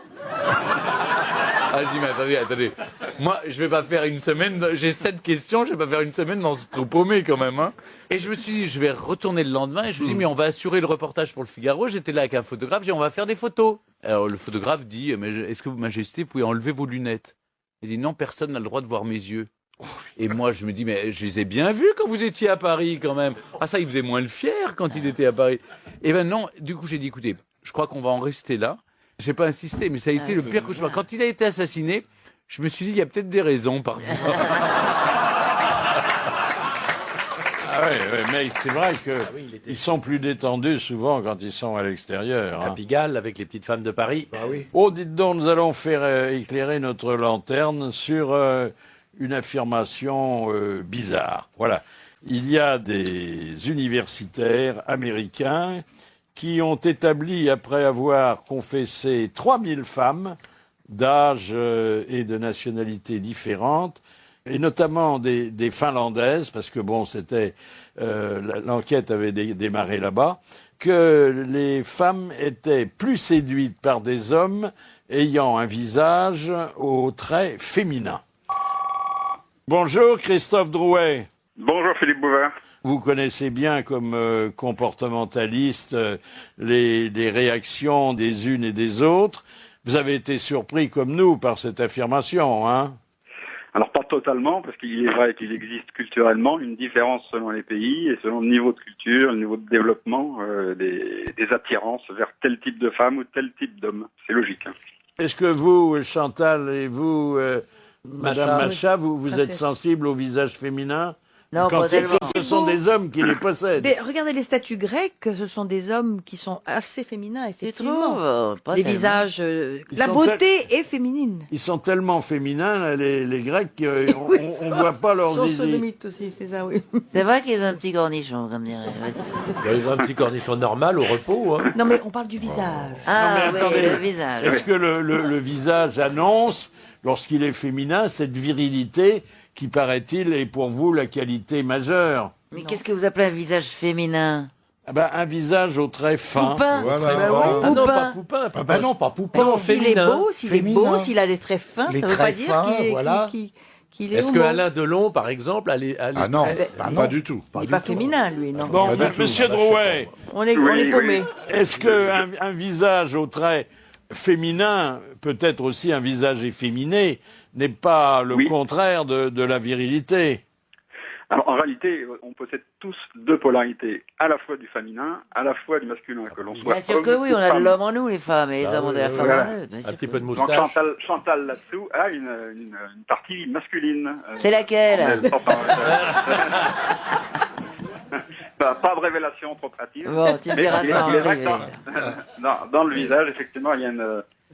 Ah, je dis, mais attendez. Moi, je vais pas faire une semaine, j'ai 7 questions, je vais pas faire une semaine dans ce trou paumé quand même, hein. Et je me suis dit, je vais retourner le lendemain, et je me dis, mais on va assurer le reportage pour le Figaro. J'étais là avec un photographe, j'ai dit, on va faire des photos. Alors, le photographe dit, mais est-ce que Majesté, vous pouvez enlever vos lunettes? Il dit non, personne n'a le droit de voir mes yeux. Et moi, je me dis, mais je les ai bien vus quand vous étiez à Paris, quand même. Ah, ça, il faisait moins le fier quand il était à Paris. Et ben non, du coup, j'ai dit, écoutez, je crois qu'on va en rester là. J'ai pas insisté, mais ça a été le pire cauchemar. Quand il a été assassiné, je me suis dit, il y a peut-être des raisons, parfois. Ah ouais, mais c'est vrai qu'ils sont plus détendus souvent quand ils sont à l'extérieur. À Pigalle, avec les petites femmes de Paris. Oh, dites donc, nous allons faire éclairer notre lanterne sur une affirmation bizarre. Voilà. Il y a des universitaires américains qui ont établi, après avoir confessé 3000 femmes d'âge et de nationalités différentes, et notamment des Finlandaises, parce que bon, c'était l'enquête avait démarré là-bas, que les femmes étaient plus séduites par des hommes ayant un visage aux traits féminins. Bonjour Christophe Drouet. Bonjour Philippe Bouvard. Vous connaissez bien comme comportementaliste les réactions des unes et des autres. Vous avez été surpris comme nous par cette affirmation, hein? Alors pas totalement, parce qu'il est vrai qu'il existe culturellement une différence selon les pays et selon le niveau de culture, le niveau de développement, des attirances vers tel type de femme ou tel type d'homme. C'est logique. Hein. Est-ce que vous, Chantal, et vous, Madame Macha, vous êtes fait. sensible au visage féminin? Non, Quand pas tellement. ce sont des hommes qui les possèdent. Regardez les statues grecques, ce sont des hommes qui sont assez féminins, effectivement. trouves Pas les tellement. visages, Ils la sont beauté est féminine. Ils sont tellement féminins, les Grecs, qu'on ne voit pas leurs Ils sont zizi. sodomites aussi, c'est ça, oui. C'est vrai qu'ils ont un petit cornichon, comme dirait. Ils ont un petit cornichon normal au repos. Hein. Non, mais on parle du visage. Ah, Non, mais oui, attendez, le visage. Est-ce que le visage annonce, lorsqu'il est féminin, cette virilité qui, paraît-il, est pour vous la qualité majeure? Mais qu'est-ce que vous appelez un visage féminin? Ah ben, un visage aux traits fins. Poupin. Voilà. Ah bah oui, Ah non, Poupin. pas Poupin. Ah bah non, pas Poupin. Non, S'il est féminin. beau, s'il est beau, Féminin. s'il a des traits fins, Les ça ne veut pas traits dire fins, qu'il est, voilà. qu'il est Est-ce que homo. Alain Delon, par exemple, a les Ah non, traits- pas du tout. Il n'est pas féminin, lui, non. Bon, Pas du tout. monsieur Drouet, On est Oui, paumé. est-ce qu'un visage aux traits féminins, peut-être aussi un visage efféminé, n'est pas le Oui. contraire de la virilité? Alors en réalité, on possède tous deux polarités, à la fois du féminin, à la fois du masculin, que l'on soit Bien sûr homme que oui, ou on a de femme. l'homme en nous, les femmes, et les hommes ont de la femme voilà. en eux. Bien sûr Un petit que peu de oui. Donc moustache. Chantal là-dessous a une partie masculine. C'est laquelle? Pas de révélation trop pratique. Bon, tu me Mais diras il est- ça en il est vrai que privé. dans le visage, effectivement, il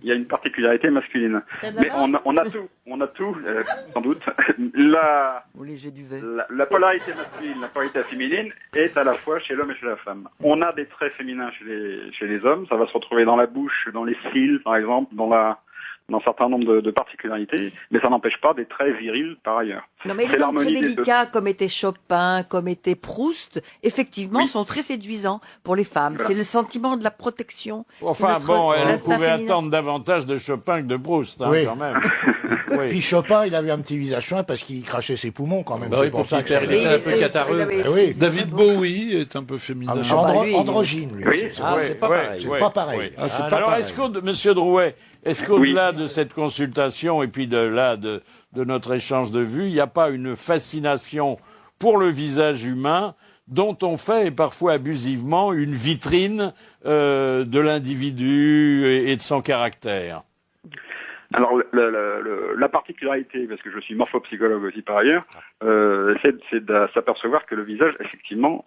y a une particularité masculine. Mais on a tout, sans doute. Au léger du vin. La polarité masculine, la polarité féminine est à la fois chez l'homme et chez la femme. On a des traits féminins chez les hommes, ça va se retrouver dans la bouche, dans les cils, par exemple, dans un certain nombre de particularités, mais ça n'empêche pas des traits virils par ailleurs. Non, mais C'est les hommes très l'harmonie des deux. délicats, comme était Chopin, comme était Proust, effectivement, sont très séduisants pour les femmes. Voilà. C'est le sentiment de la protection. Enfin Notre bon, elle instinct pouvait féminin. attendre davantage de Chopin que de Proust, hein, Oui. quand même. Oui. Puis Chopin, il avait un petit visage fin parce qu'il crachait ses poumons quand même. Bah C'est oui, pour pour ça qu'il que... perd, il était un peu catarreux. Eh oui. David Bowie est un peu féminin. Ah, mais bah, lui, androgyne, lui. Oui. Ah, c'est pas pareil. C'est pas pareil. Ah, c'est Alors, pas pareil. Monsieur Drouet, est-ce qu'au-delà de cette consultation et puis de notre échange de vues, il n'y a pas une fascination pour le visage humain dont on fait, et parfois abusivement, une vitrine de l'individu et de son caractère? Alors la particularité, parce que je suis morphopsychologue aussi par ailleurs, c'est de s'apercevoir que le visage effectivement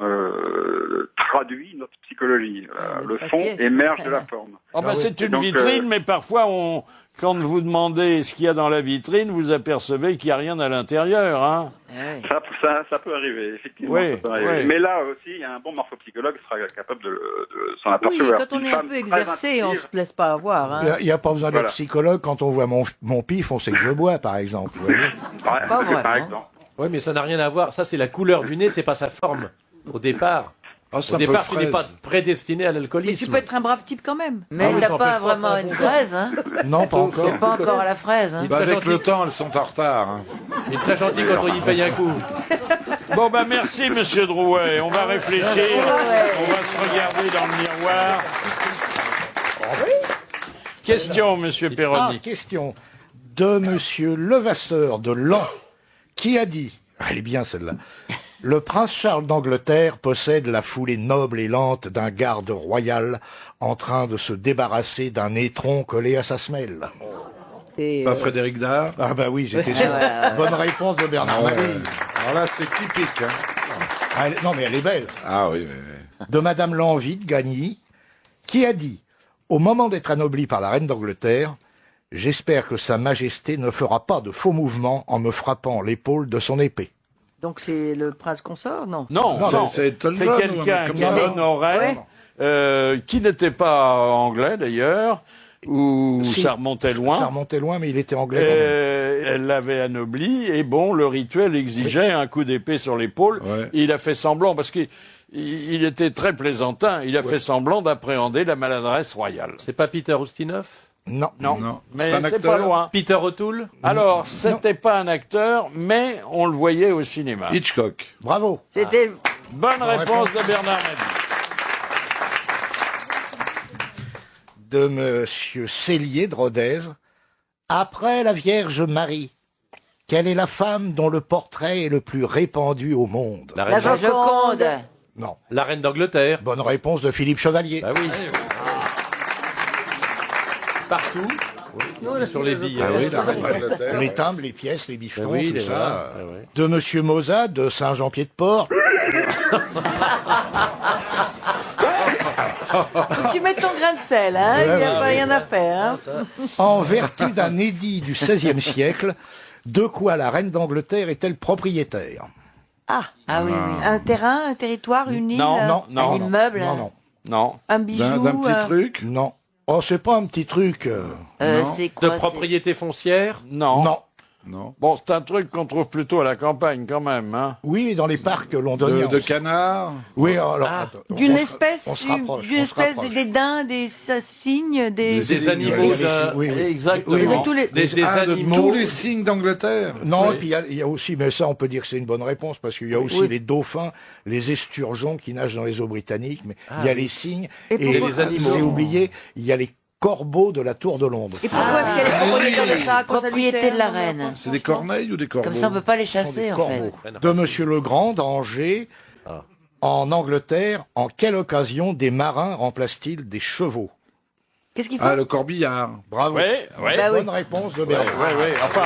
traduit notre psychologie. Le fond faciès. émerge de la forme. Oh ben, c'est une Donc, vitrine, mais parfois, quand vous demandez ce qu'il y a dans la vitrine, vous apercevez qu'il n'y a rien à l'intérieur. Hein. Ça peut arriver, effectivement. Oui, ça peut arriver. oui. Mais là aussi, un bon morphopsychologue sera capable de s'en Oui, apercevoir. quand on Une est un femme peu très exercé, on intuitive- se laisse pas avoir. Hein. Il n'y a pas besoin d'être Voilà. psychologue quand on voit mon pif, on sait que je bois, par exemple. Vous voyez. par exemple. Oui, mais ça n'a rien à voir. Ça, c'est la couleur du nez, c'est pas sa forme. Au départ. Ah, c'est Au un peu départ, tu n'es pas fraise. prédestiné à Mais l'alcoolisme. tu peux être un brave type quand même. Mais Ah oui, t'as ça pas empêche pas vraiment ça. une fraise, hein? Non, pas encore. C'est pas encore à la fraise, hein? Bah, très avec le gentil. temps, elles sont en retard. Hein. Il est très gentil quand on y paye un coup. Bon, ben merci, monsieur Drouet. On va réfléchir. On va se regarder dans le miroir. Question, monsieur Ah, Perroni. question. De Monsieur Levasseur de Laon, qui a dit, elle est bien celle-là, le prince Charles d'Angleterre possède la foulée noble et lente d'un garde royal en train de se débarrasser d'un étron collé à sa semelle. Pas Frédéric Dard. Ah bah oui, j'étais sûr. Bonne réponse de Bernard Ah ouais. Mabille. Alors là, c'est typique. Hein. Non mais elle est belle. Ah oui, oui. De Madame Lanvie de Gagny, qui a dit, au moment d'être anoblie par la reine d'Angleterre, j'espère que Sa Majesté ne fera pas de faux mouvements en me frappant l'épaule de son épée. Donc c'est le prince consort, non? Non, c'est quelqu'un qui honorait, qui n'était pas anglais d'ailleurs, ou Si. ça remontait loin. Ça remontait loin, mais il était anglais quand même. Elle l'avait anobli, et bon, le rituel exigeait un coup d'épée sur l'épaule. Il a fait semblant, parce qu'il était très plaisantin, il a fait semblant d'appréhender la maladresse royale. C'est pas Peter Ustinov? Non. Mais C'est un c'est acteur pas loin. Peter O'Toole? Alors, c'était pas un acteur, mais on le voyait au cinéma. Hitchcock. Bravo. C'était Bonne réponse de Bernard Mabille. De Monsieur Cellier de Rodez, après la Vierge Marie, quelle est la femme dont le portrait est le plus répandu au monde? La Joconde. Non. La reine d'Angleterre. Bonne réponse de Philippe Chevalier. Bah oui. Partout. Sur les billets. Ah oui, la reine d'Angleterre. Les timbres, les pièces, les bifetons, Ah oui, tout les ça. voilà. Ah ouais. De Monsieur Moza, de Saint-Jean-Pied-de-Port. Tu mets ton grain de sel, hein, il n'y a pas rien à faire. Hein. En vertu d'un édit du XVIe siècle, de quoi la reine d'Angleterre est-elle propriétaire? Ah oui, oui. Un terrain, un territoire, une île, Non. Un immeuble. Non. un bijou. D'un petit truc. Non. Oh, c'est pas un petit truc. Non. C'est quoi? De propriété foncière? Non. Non. Bon, c'est un truc qu'on trouve plutôt à la campagne quand même. Hein. Oui, dans les parcs londoniens. De canard. Oui, alors. attends, D'une on espèce, se rapproche, d'une on se espèce rapproche. des daims, des cygnes, Des animaux d'un... Oui, oui. Exactement. Oui, mais tous les- Des Ah, de animaux... tous les signes d'Angleterre. Non, Oui. et puis il y a aussi, mais ça on peut dire que c'est une bonne réponse, parce qu'il y a aussi les dauphins, les esturgeons qui nagent dans les eaux britanniques, mais il y a les cygnes, Et et pourquoi- les animaux. j'ai oublié, il y a les corbeaux de la tour de Londres. Et pourquoi est-ce qu'elle est propriétaire de ça? À quoi ça lui Propriété sert? de la reine. C'est des corneilles ou des corbeaux? Comme ça, on peut pas les Ce sont des chasser, en fait. corbeaux. De Monsieur Legrand, d'Angers, en Angleterre, en quelle occasion des marins remplacent-ils des chevaux? Qu'est-ce qu'il faut? Ah, le corbillard. Bravo. Oui, oui. Bah oui. Bonne réponse de Oui, Bernard. oui. Enfin,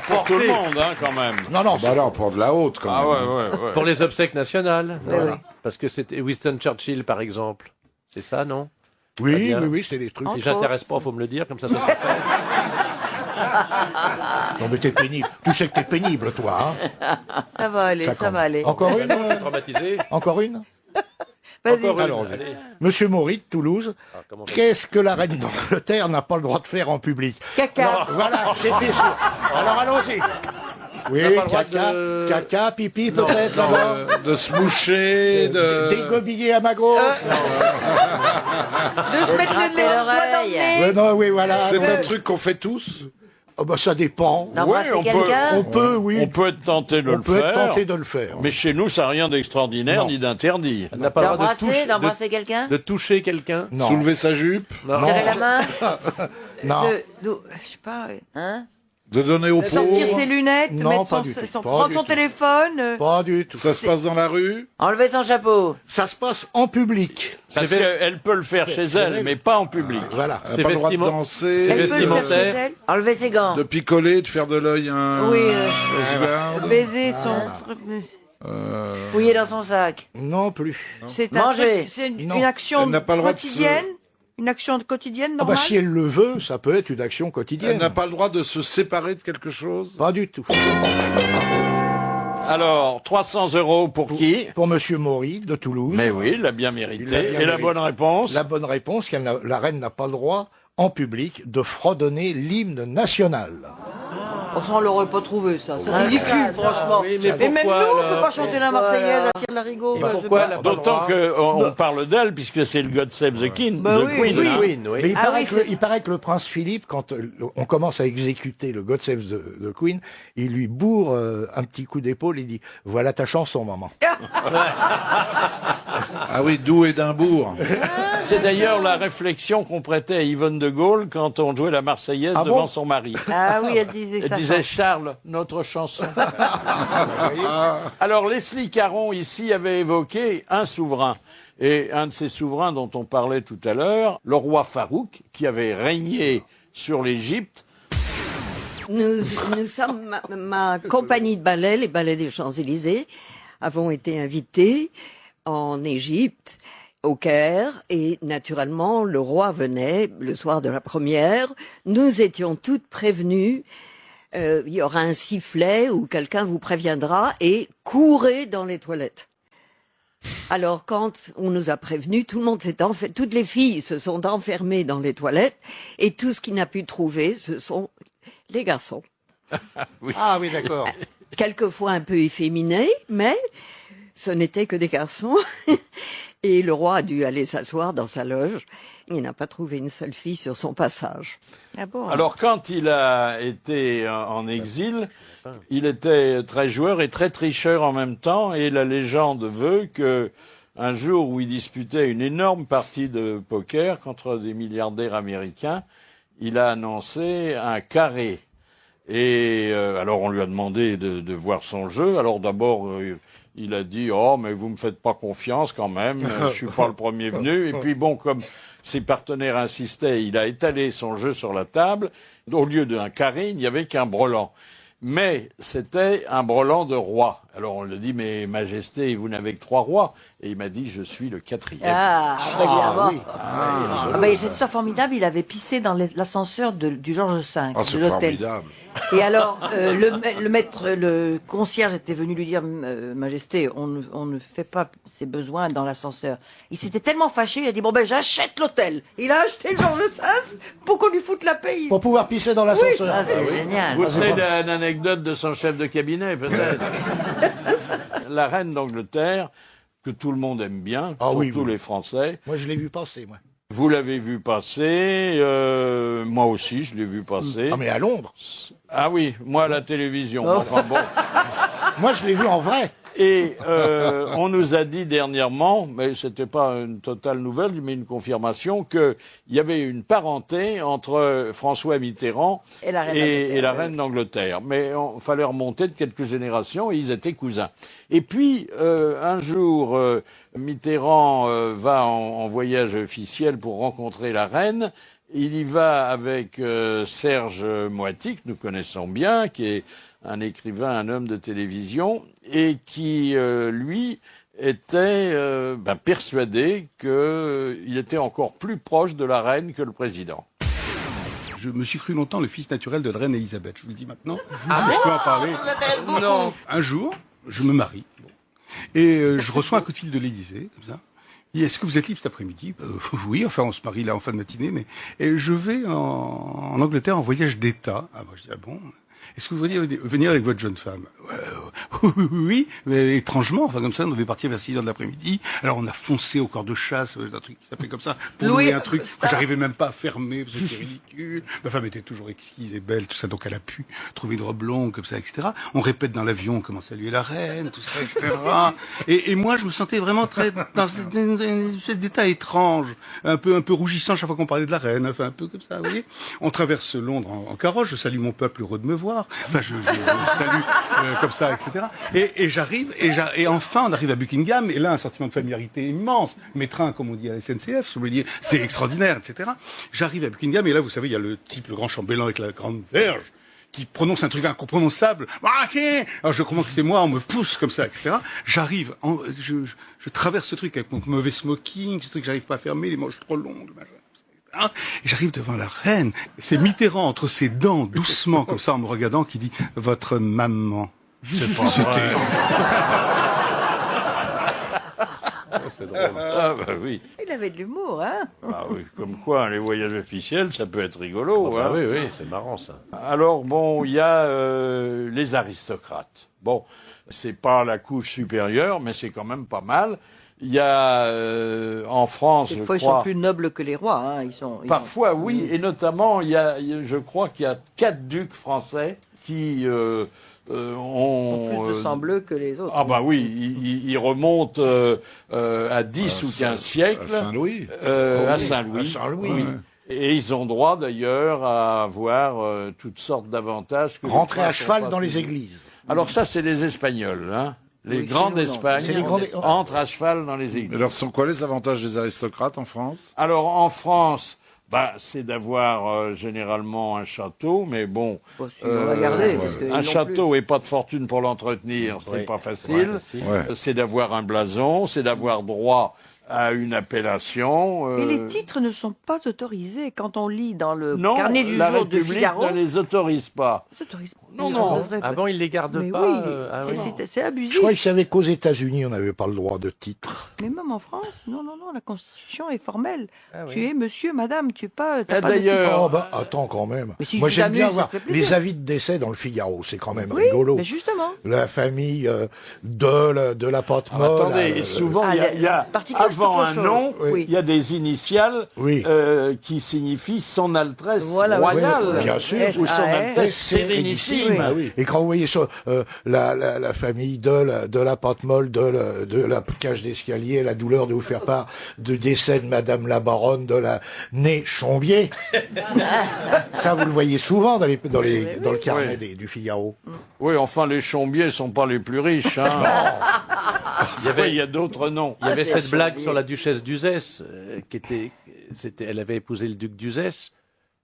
pour tout le monde, hein, quand même. Non, non, Bah alors, pour de la haute, quand Ah même. ouais. Pour les obsèques nationales. oui. Parce que c'était Winston Churchill, par exemple. C'est ça, non? oui, bien. oui, c'était des trucs. Si j'intéresse pas, faut me le dire, comme ça sera fait. Non, mais t'es pénible. Tu sais que t'es pénible, toi, hein. Ça va aller, ça va aller. Encore une? Traumatisé. Encore une? Vas-y. Encore une. Alors, Allez. Monsieur Maury de Toulouse, Ah, comment on fait qu'est-ce que la reine d'Angleterre n'a pas le droit de faire en public? Caca. Voilà, j'étais sûr. Alors allons-y. Oui, n'a pas le droit caca, de- caca, pipi peut-être là-bas. De se moucher, de... Dégobiller à ma gauche. De se mettre le nez en doigt dans le nez. Ouais, non, oui, voilà. C'est Ouais. un truc qu'on fait tous. Oh, bah, ça dépend. D'embrasser on peut- quelqu'un? On peut, oui. On peut être tenté de On le peut être faire. tenté de le faire. Mais chez nous, ça n'a rien d'extraordinaire Non. ni d'interdit. Elle n'a pas le droit D'embrasser quelqu'un? de toucher quelqu'un. Non. Soulever sa jupe. Non. Serrer la main? Non. Je sais pas. Hein? De donner au pot. Sortir ses lunettes, Non, mettre pas son, du tout, son- pas prendre du son tout. téléphone. Pas du tout. Ça se passe dans la rue. Enlever son chapeau. Ça se passe en public. Parce qu'elle peut le faire chez elle, mais pas en public. Voilà. Elle n'a pas le droit de danser. Elle peut le faire chez elle. Enlever ses gants. De picoler, de faire de l'œil un... Oui, Regarde. baiser son. Fouiller dans son sac. Non plus. C'est un Manger. truc- c'est une Non. action Elle n'a pas le droit de se- quotidienne. Une action quotidienne Ah bah, normale. si elle le veut, ça peut être une action Elle quotidienne. n'a pas le droit de se séparer de quelque chose. Pas du tout. Alors, 300 € pour qui? Pour Monsieur Maury de Toulouse. Mais oui, il l'a bien Il mérité. l'a bien Et la mérité. bonne réponse? La bonne réponse, la reine n'a pas le droit, en public, de fredonner l'hymne national. Oh, ça, on l'aurait pas trouvé, ça. C'est Ah, ridicule, franchement. oui, mais mais même nous, pourquoi, on peut alors pas chanter la Marseillaise à Tire-Larigot. Et bah, pourquoi c'est elle pas- n'a pas le D'autant droit qu'on parle d'elle, puisque c'est le God Save the King, Bah the oui, Queen. oui. hein. Queen, oui. Mais Ah oui, il paraît que le prince Philippe, quand on commence à exécuter le God Save the Queen, il lui bourre un petit coup d'épaule, il dit « Voilà ta chanson, maman ». Ah oui, Doux Édimbourg. C'est d'ailleurs la réflexion qu'on prêtait à Yvonne de Gaulle quand on jouait la Marseillaise Ah devant bon son mari. Ah oui, elle disait ça. Elle disait Charles, notre chanson. Alors Leslie Caron ici avait évoqué un souverain. Et un de ces souverains dont on parlait tout à l'heure, le roi Farouk, qui avait régné sur l'Égypte. Nous sommes, ma compagnie de ballet, les ballets des Champs-Élysées, avons été invités en Égypte, au Caire, et naturellement, le roi venait le soir de la première. Nous étions toutes prévenues. Il y aura un sifflet où quelqu'un vous préviendra et courez dans les toilettes. Alors, quand on nous a prévenus, tout le monde s'est enfermé, toutes les filles se sont enfermées dans les toilettes, et tout ce qu'il n'a pu trouver, ce sont les garçons. Oui. Ah oui, d'accord. Quelquefois un peu efféminés, mais ce n'étaient que des garçons. Et le roi a dû aller s'asseoir dans sa loge. Il n'a pas trouvé une seule fille sur son passage. Ah bon? Alors quand il a été en exil, il était très joueur et très tricheur en même temps, et la légende veut que un jour où il disputait une énorme partie de poker contre des milliardaires américains, il a annoncé un carré. Et alors on lui a demandé de voir son jeu. Alors d'abord il a dit « Oh, mais vous me faites pas confiance quand même, je suis pas le premier venu. » Et puis bon, comme ses partenaires insistaient, il a étalé son jeu sur la table. Au lieu d'un carré, il n'y avait qu'un brelan. Mais c'était un brelan de roi. Alors on lui a dit « Mais Majesté, vous n'avez que 3 rois. » Et il m'a dit « Je suis le 4e. » Ah, évidemment. oui. Ah, bah, cette histoire formidable, il avait pissé dans l'ascenseur du Georges V, Ah, c'est de l'hôtel. formidable. Et alors, le concierge était venu lui dire, Majesté, on ne fait pas ses besoins dans l'ascenseur. Il s'était tellement fâché, il a dit, bon ben j'achète l'hôtel. Il a acheté le Georges V pour qu'on lui foute la paix. Pour pouvoir pisser dans l'ascenseur. Ah, c'est génial. Vous tenez d'une anecdote de son chef de cabinet, peut-être. La reine d'Angleterre, que tout le monde aime bien, surtout les Français. Moi, je l'ai vu passer, moi. Vous l'avez vu passer, moi aussi je l'ai vu passer. Ah, mais à Londres. Ah oui, moi à la télévision. Oh. Enfin bon. Moi, je l'ai vu en vrai. Et on nous a dit dernièrement, mais c'était pas une totale nouvelle, mais une confirmation, qu'il y avait une parenté entre François Mitterrand et la reine d'Angleterre. Mais il fallait remonter de quelques générations et ils étaient cousins. Et puis, un jour, Mitterrand va en voyage officiel pour rencontrer la reine. Il y va avec Serge Moiti, que nous connaissons bien, qui est un écrivain, un homme de télévision, et qui, lui, était persuadé qu'il était encore plus proche de la reine que le président. Je me suis cru longtemps le fils naturel de la reine Elisabeth, je vous le dis maintenant. Ah Je peux en parler. Ça vous intéresse beaucoup. Non. Un jour, je me marie. Et je reçois un coup de fil de l'Élysée, comme ça. Il dit, est-ce que vous êtes libre cet après-midi? Oui, enfin on se marie là en fin de matinée, mais et je vais en Angleterre en voyage d'État. Ah, moi je dis, ah bon? Est-ce que vous voulez venir avec votre jeune femme? Oui, mais étrangement, enfin comme ça, on devait partir vers 6 heures de l'après-midi. Alors on a foncé au corps de chasse, un truc qui s'appelait comme ça, pour louer un truc que j'arrivais même pas à fermer, parce que c'était ridicule. Ma femme était toujours exquise et belle, tout ça, donc elle a pu trouver une robe longue, comme ça, etc. On répète dans l'avion comment saluer la reine, tout ça, etc. Et moi, je me sentais vraiment très dans une espèce d'état étrange, un peu rougissant chaque fois qu'on parlait de la reine, enfin un peu comme ça, vous voyez. On traverse Londres en carrosse, je salue mon peuple heureux de me voir. Enfin, je salue comme ça, etc. Et j'arrive, et enfin, on arrive à Buckingham, et là, un sentiment de familiarité immense. Mes trains, comme on dit à la SNCF, je me dis, c'est extraordinaire, etc. J'arrive à Buckingham, et là, vous savez, il y a le grand chambellan avec la grande verge, qui prononce un truc incomprononçable. Alors je comprends que c'est moi, on me pousse comme ça, etc. J'arrive, je traverse ce truc avec mon mauvais smoking, ce truc que j'arrive pas à fermer, les manches trop longues, machin. Et j'arrive devant la reine. C'est Mitterrand entre ses dents, doucement, comme ça, en me regardant, qui dit « Votre maman ». C'est pas vrai. C'est drôle. Ah bah oui. Il avait de l'humour, hein? Ah oui, comme quoi, les voyages officiels, ça peut être rigolo. Ah bah hein. oui, c'est marrant ça. Alors bon, il y a les aristocrates. Bon, c'est pas la couche supérieure, mais c'est quand même pas mal. Il y a en France, Des fois, je crois, ils sont plus nobles que les rois. Hein. oui, et notamment, je crois qu'il y a 4 ducs français qui Plus de sang bleu que les autres. Ah bah oui, il remonte à 10 ou 15 siècles. À Saint-Louis. À Saint-Louis. À Saint-Louis. Oui. Et ils ont droit d'ailleurs à avoir toutes sortes d'avantages. Que Rentrer les à Princes cheval ont pas dans les toujours. églises. Alors ça, c'est les Espagnols. Hein. Les Oui, grands chez nous, non. d'Espagne C'est les grands d'Espagne. entrent à cheval dans les églises. Alors, sont quoi les avantages des aristocrates en France? Alors en France, c'est d'avoir généralement un château, mais bon, Bon, si on va garder, parce qu'ils un l'ont château et pas de fortune pour l'entretenir, c'est Oui. pas facile. Ouais. C'est d'avoir un blason, c'est d'avoir droit à une appellation. Et les titres ne sont pas autorisés quand on lit dans le Non, carnet du la jour de République Figaro. ne les autorise pas. Non, non. Ah bon, ils les gardent Mais pas oui, ah oui. c'est Je abusif. crois que je savais qu'aux États-Unis, on n'avait pas le droit de titre. Mais même en France, non, la Constitution est formelle. Ah oui. Tu es monsieur, madame, tu es pas. t'as Et pas de titre. d'ailleurs, Oh, bah, attends quand même. Mais si Moi, je j'aime bien t'amuse, avoir ça fait plaisir. les avis de décès dans le Figaro. C'est quand même Oui, rigolo. mais justement. La famille de la pâte molle. attendez, et souvent il y a particulier, avant c'est un autre nom, chose. Oui. il y a des initiales Oui. qui signifient Son Altesse Voilà, Royale, oui, bien sûr. ou Son SAS. Altesse Sérénissime. Ah oui. Et quand vous voyez ça, la famille de la pâte molle, de la cage d'escalier, la douleur de vous faire part de décès de Madame la Baronne de la née Chombier. Ça, vous le voyez souvent dans le carnet du Figaro. Oui, enfin les Chombiers sont pas les plus riches. Hein. Il y a d'autres noms. Il y avait c'est cette blague Chaudier. sur la duchesse d'Uzès, elle avait épousé le duc d'Uzès,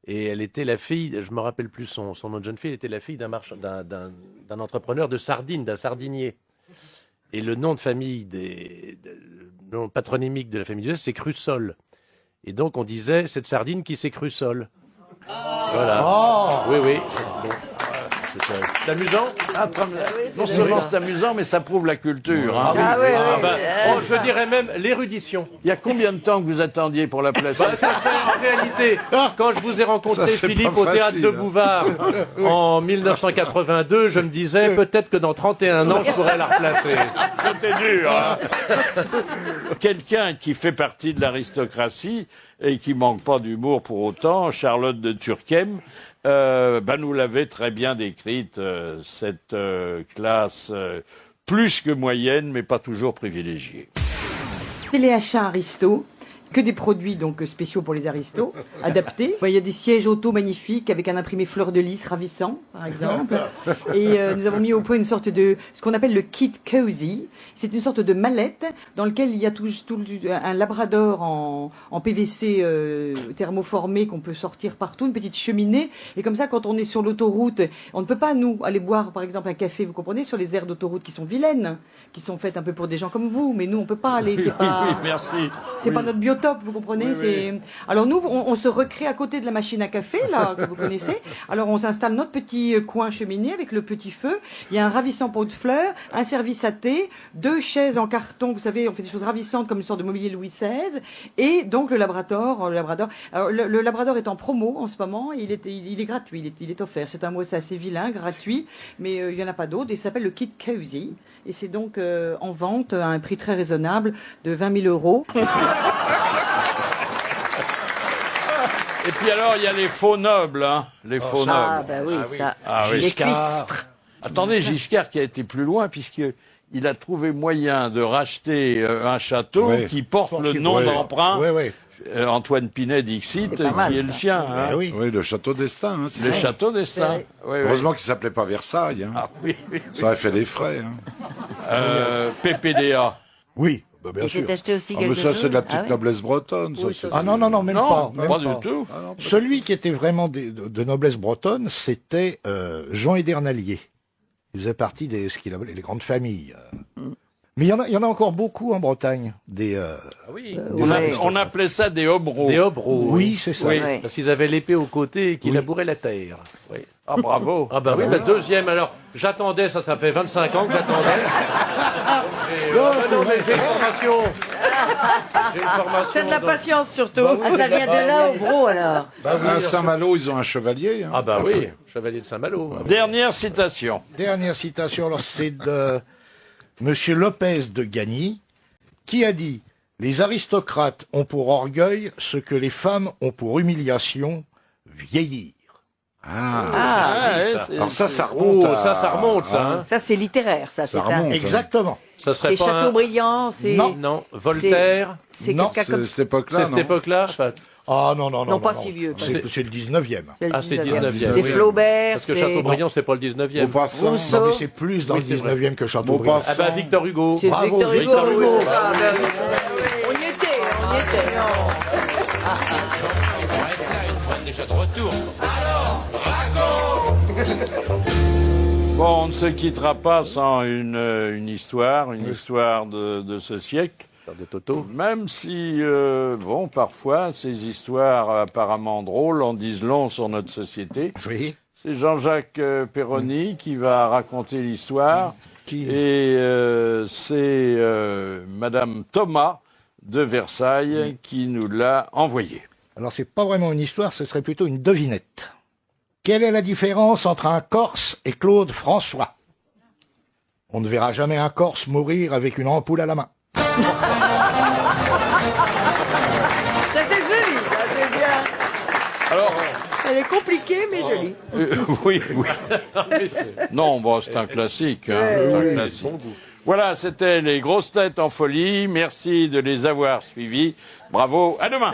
et elle était la fille, je me rappelle plus son nom de jeune fille, elle était la fille d'un entrepreneur de sardines, d'un sardinier. Et le nom de famille, le nom patronymique de la famille d'Uzès, c'est Crussol. Et donc on disait, cette sardine qui s'est Crussol. Voilà. Oh. Oui, oui. Bon. C'est amusant. Non seulement c'est amusant, mais ça prouve la culture. Hein. Ah oui, Ah oui. bah, oh, je dirais même l'érudition. Il y a combien de temps que vous attendiez pour la placer? Bah, ça fait en réalité, quand je vous ai rencontré, Ça, c'est Philippe, pas au théâtre facile, de hein. Bouvard en 1982, je me disais peut-être que dans 31 ans, je pourrais la replacer. C'était dur. Hein. Quelqu'un qui fait partie de l'aristocratie et qui manque pas d'humour pour autant, Charlotte de Turckheim, nous l'avait très bien décrite, cette classe plus que moyenne, mais pas toujours privilégiée. C'est les achats Aristo, que des produits donc spéciaux pour les aristos, adaptés. Il y a des sièges auto magnifiques avec un imprimé fleur de lys ravissant, par exemple. Et nous avons mis au point une sorte de ce qu'on appelle le kit cozy. C'est une sorte de mallette dans lequel il y a un labrador en PVC thermoformé qu'on peut sortir partout, une petite cheminée. Et comme ça, quand on est sur l'autoroute, on ne peut pas, nous, aller boire, par exemple, un café, vous comprenez, sur les aires d'autoroute qui sont vilaines, qui sont faites un peu pour des gens comme vous. Mais nous, on peut pas aller. C'est pas, Oui, merci. c'est pas notre biotope, vous comprenez. Oui, c'est... Alors nous, on se recrée à côté de la machine à café, là, que vous connaissez. Alors on s'installe notre petit coin cheminée avec le petit feu. Il y a un ravissant pot de fleurs, un service à thé, 2 chaises en carton, vous savez, on fait des choses ravissantes comme une sorte de mobilier Louis XVI. Et donc le Labrador. Alors le Labrador est en promo en ce moment. Il est gratuit, il est offert. C'est un mot assez vilain, gratuit, mais il y en a pas d'autre. Il s'appelle le kit cozy. Et c'est donc en vente à un prix très raisonnable de 20 000 €. Et puis alors, il y a les faux nobles, hein, les faux nobles. Ah, bah oui, ça. Ah oui. Les Giscard. cuistres. Attendez, Giscard qui a été plus loin, puisqu'il a trouvé moyen de racheter un château Oui. qui porte le nom Oui. d'emprunt, Oui, oui. Antoine Pinet Dixit, C'est pas mal, qui est ça. le sien. Hein. Ah oui. Oui, le château d'Estaing. Hein, c'est Le ça. château d'Estaing. Oui, oui. Heureusement qu'il s'appelait pas Versailles. Hein. Ah oui, oui. Ça aurait fait des frais. Hein. PPDA. Oui, bah, bien Et sûr. c'est acheté aussi Ah, mais quelque ça, chose c'est de la petite Ah ouais. noblesse bretonne. Ça, c'est- Ah non, même Non, pas. pas Même du tout. Ah non, pas- Celui qui était vraiment de noblesse bretonne, c'était Jean Edernalier. Il faisait partie des ce qu'il appelait les grandes familles. Mais il y en a encore beaucoup en Bretagne. Oui. On appelait ça des hobereaux. Des hobereaux. Oui, c'est ça. Oui. Ouais. Parce qu'ils avaient l'épée au côté et qu'ils Oui. labouraient la terre. Oui. Ah bravo. Ah bah oui, la deuxième, alors, j'attendais, ça fait 25 ans que j'attendais. Non, mais j'ai une formation. J'ai une formation. C'est de la donc- patience surtout. Bah oui. Ah, ça vient de là, au gros, alors. À Saint-Malo, ils ont un chevalier. Hein. Ah bah oui, chevalier de Saint-Malo. Dernière citation. Dernière citation, alors c'est de Monsieur Lopez de Gagny, qui a dit « Les aristocrates ont pour orgueil ce que les femmes ont pour humiliation, vieillir. » Alors ça remonte. Oh, ça remonte, ça. Hein. Ça, c'est littéraire, ça. Ça remonte. Exactement. Ça serait C'est pas Chateaubriand, c'est... Non, Voltaire. C'est Non, quelqu'un comme... c'est cette époque-là. C'est cette non époque-là. Enfin, Ah non, non, non. Non, pas si vieux. C'est le 19e. ah, c'est 19e. C'est oui. Flaubert, Parce que c'est... Chateaubriand, c'est pas le 19e. Maupassant. Rousseau. Non, mais c'est plus dans Oui, le c'est vrai. 19e que Chateaubriand. Ah bah Victor Hugo. C'est Bravo, Victor Hugo. Victor Hugo. oui. Ah, ben oui. On y était, on y était. Bon, on ne se quittera pas sans une histoire de ce siècle. De Toto. Même si, bon, parfois, ces histoires apparemment drôles en disent long sur notre société. Oui. C'est Jean-Jacques Perroni qui va raconter l'histoire. Et c'est Madame Thomas de Versailles qui nous l'a envoyé. Alors, c'est pas vraiment une histoire, ce serait plutôt une devinette. Quelle est la différence entre un Corse et Claude François? On ne verra jamais un Corse mourir avec une ampoule à la main. Ça, c'est joli, ça, c'est bien. Alors, Elle est compliquée, mais jolie. oui, oui. Non, bon, c'est un classique. Hein, c'est un classique. Voilà, c'était les grosses têtes en folie. Merci de les avoir suivis. Bravo, à demain.